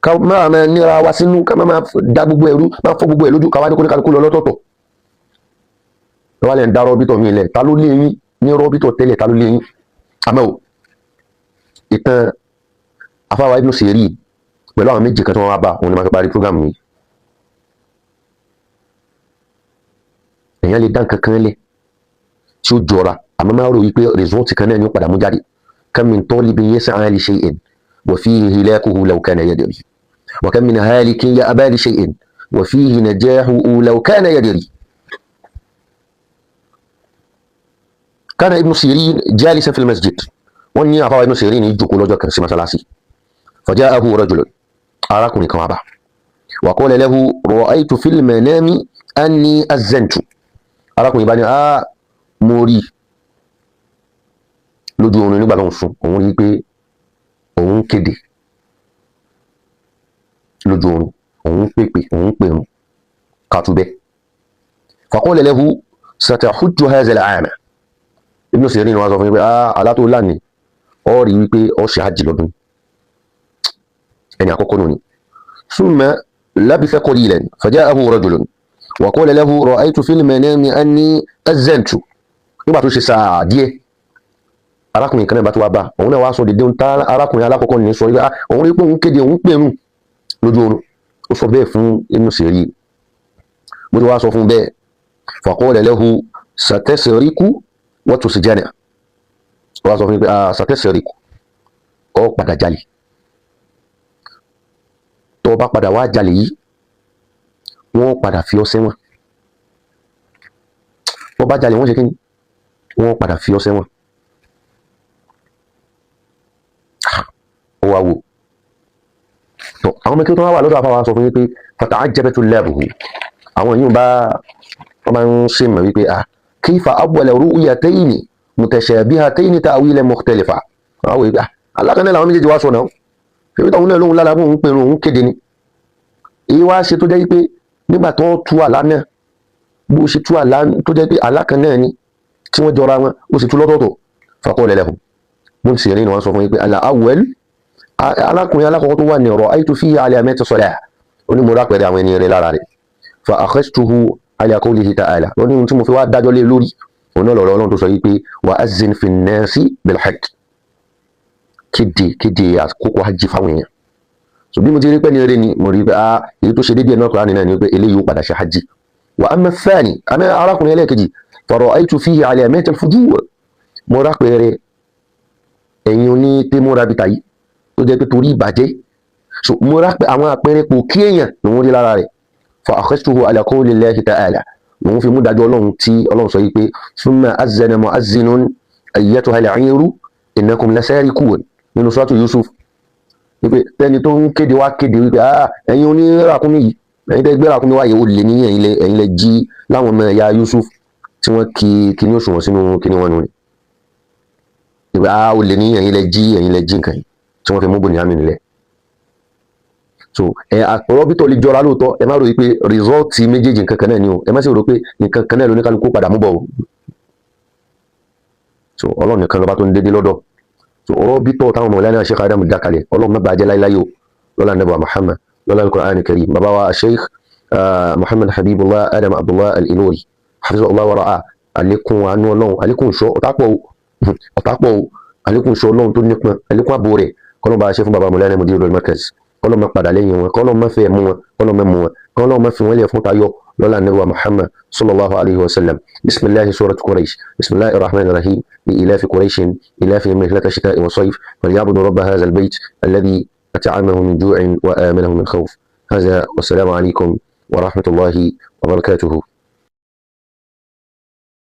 ká máa nira wa sínú ká máa da gbogbo ẹrú máa fọ́ gbogbo ẹ̀ lójú káwá ní kó ní kálukú lọ lọ́tọ̀ọ̀tọ̀ wọ́n lè ń dá rọ́bìtọ̀ mi lẹ̀ ta ló lé yín ní rọ́bìtọ̀ tẹ́lẹ̀ ta ló lé yín àmọ́ ò ìtàn afáwa Ibn Sirin pẹ̀lú àwọn méjì kan tí wọ́n wá bá òun ni máa fi parí program yìí èèyàn lè dá nǹkan kan lẹ̀ tí ó jọra àmọ́ máa rò wípé result kan náà ni ó padà mú jáde kam min talibin yas'a li shay'in wa fihi hilakuhu law kana yadri وكم من هالك يأبى لشيء وفيه نجاحه لو كان يدري. كان ابن سيرين جالسا في المسجد وني أفا ابن سيرين يجوك لجوك كرسي مسلاسي فجاءه رجل أراكني كما وقال له رأيت في المنام أني أزنت أراكني بني موري لجوني نبالون سون أموري بي أمون كدي lójú oorun òun pèpè òun pèrún kàtúbẹ faqala lahu satahujju hadha al-'ama Ibn Sirin wá sọ fún mi pé alátó lánìí ọ rí wípé ọ ṣe hajj lọ́dún ẹni àkọ́kọ́ nù ni thumma labitha qalilan faja'ahu rajulun wa qala lahu ra'aytu fil manami anni azantu nígbà tó ṣe sáà díẹ̀ arákùnrin kan náà bá tó wá bá òun náà wá sọ dédé ń tá arákùnrin alákọ̀ọ́kọ́ ní sọ wípé òun rí pé òun kéde òun pèrún lójú oorun ó sọ bẹ́ẹ̀ fún Ibn Sirin bó ti wá sọ fún bẹ́ẹ̀ faqala lahu satasriku wa tusjana wá sọ fún pé satasriku ó padà jalè tó bá padà wá jalè yìí wọ́n padà fi ọ́ sẹ́wọ̀n tó bá jalè wọ́n ṣe kí ni wọ́n padà fi ọ́ sẹ́wọ̀n ó wá wò àwọn mẹ́kí tó wà lọ́dọ̀ àfáwà sọ fún wípé fata'ajjabatu labuhu àwọn yìí bá wọ́n máa ń ṣe mọ̀ wípé kayfa awwala ru'yatayni mutashabihataini ta'wilan mukhtalifa àwọn ìgbà alákanẹ́ làwọn méjèèjì wá sọ náà ṣe wípé òun náà lóhun lára òun pèrún òun kéde ni èyí wá ṣe tó jẹ́ wípé nígbà tó tú àlá náà bó ṣe tú àlá tó jẹ́ pé alákan náà ni tí wọ́n jọra wọn ó sì tú lọ́tọ̀ọ̀tọ̀ faqala lahu Ibn Sirin wọ́n sọ fún wípé al-awwal alákùnrin alákọ̀ọ́kọ́ tó wà ní ọ̀rọ̀ àìtú fi alamati salah onímọ̀rá pẹ̀lú àwọn ènìyàn rẹ̀ lára rẹ̀ fa akhadtuhu ala qawlihi ta'ala wọ́n ní ohun tí mo fi wá dájọ́ lé lórí òun náà lọ́rọ̀ Ọlọ́run tó sọ yìí pé wa azzin fi nnasi bil hajj kéde àkókò hajj fáwọn èèyàn. So bí mo ti rí pé ní eré ni mo rí pé èyí tó ṣe déédéé náà Kùránì náà ni pé eléyìí ó padà ṣe hajj. Wa amma ath-thani àmì arákùnrin ẹlẹ́ẹ̀kejì fara'aytu fihi alamat al-fujur mo rá pẹ̀rẹ̀ ẹ̀yin oní tẹ́múra bíi tàyí tó jẹ́ pé torí ìbàjẹ́. So mo rá pé àwọn àpẹẹrẹ pò kí èèyàn lòún rí lára rẹ̀ fa akhadhtuhu ala qawli Allahi ta'ala lòún fi mú dájọ́ Ọlọ́run tí Ọlọ́run sọ yìí pé thumma azzana mu'azzinun ayyatuha al-'iru innakum lasarikun nínú suratu Yusuf wípé tẹ́ni tó ń kéde wá kéde wípé ẹ̀yin oníràkúnmí yìí ẹ̀yin tẹ́ gbé ràkúnmí wáyé ó lè ní ẹ̀yin lẹ jí láwọn ọmọ ẹ̀yà Yusuf tí wọ́n kíní òṣùwọ̀n sínú kíní wọn nù ni wípé ó lè ní ẹ̀yin lẹ jí nǹkan yìí tí wọ́n fi mú Bùnìyámìn nílẹ̀. So àpọ̀rọ̀ bí tó lè jọra lóòótọ́ ẹ má rò wípé rìsọ́ọ̀tì méjèèjì nǹkan kan náà ni o ẹ má sì rò pé nǹkan kan náà ló ní kálukú padà mú bọ̀ o. So Ọlọ́run nìkan lọ́ba tó ń dédé lọ́dọ̀. So ọ̀rọ̀ bí tọ́ táwọn Mawlana Sheikh Adam dákalẹ̀ Ọlọ́run má bàjẹ́ láíláyò lọ́la Ànábì Muhammad lọ́la al-Qur'an al-Karim bàbá wa Sheikh Muhammad Habibullah Adam Abdullah al-Ilori hafizahullah wa ra'ah àlékún àánú Ọlọ́run àlékún ìṣọ́ ọ̀tápọ̀ àlékún ìṣọ́ Ọlọ́run tó nípọn àlékún àbò rẹ̀ kọ́lọ́ bá ṣe fún bàbá Mawlana Mudirul Markaz kọ́lọ́ má padà lẹ́yìn wọn kọ́lọ́ má fẹ́ mú wọn kọ́lọ́ má mú wọn kọ́lọ́ má fi wọn lẹ̀ fún tayọ lọ́la Ànábì Muhammad sallallahu alayhi wa sallam. Bismillahi surat Quraysh bismillahir rahmanir rahim لإلاف قريش إلافهم رحلة الشتاء والصيف فليعبدوا رب هذا البيت الذي أطعمه من جوع وآمنه من خوف. هذا والسلام عليكم ورحمة الله وبركاته.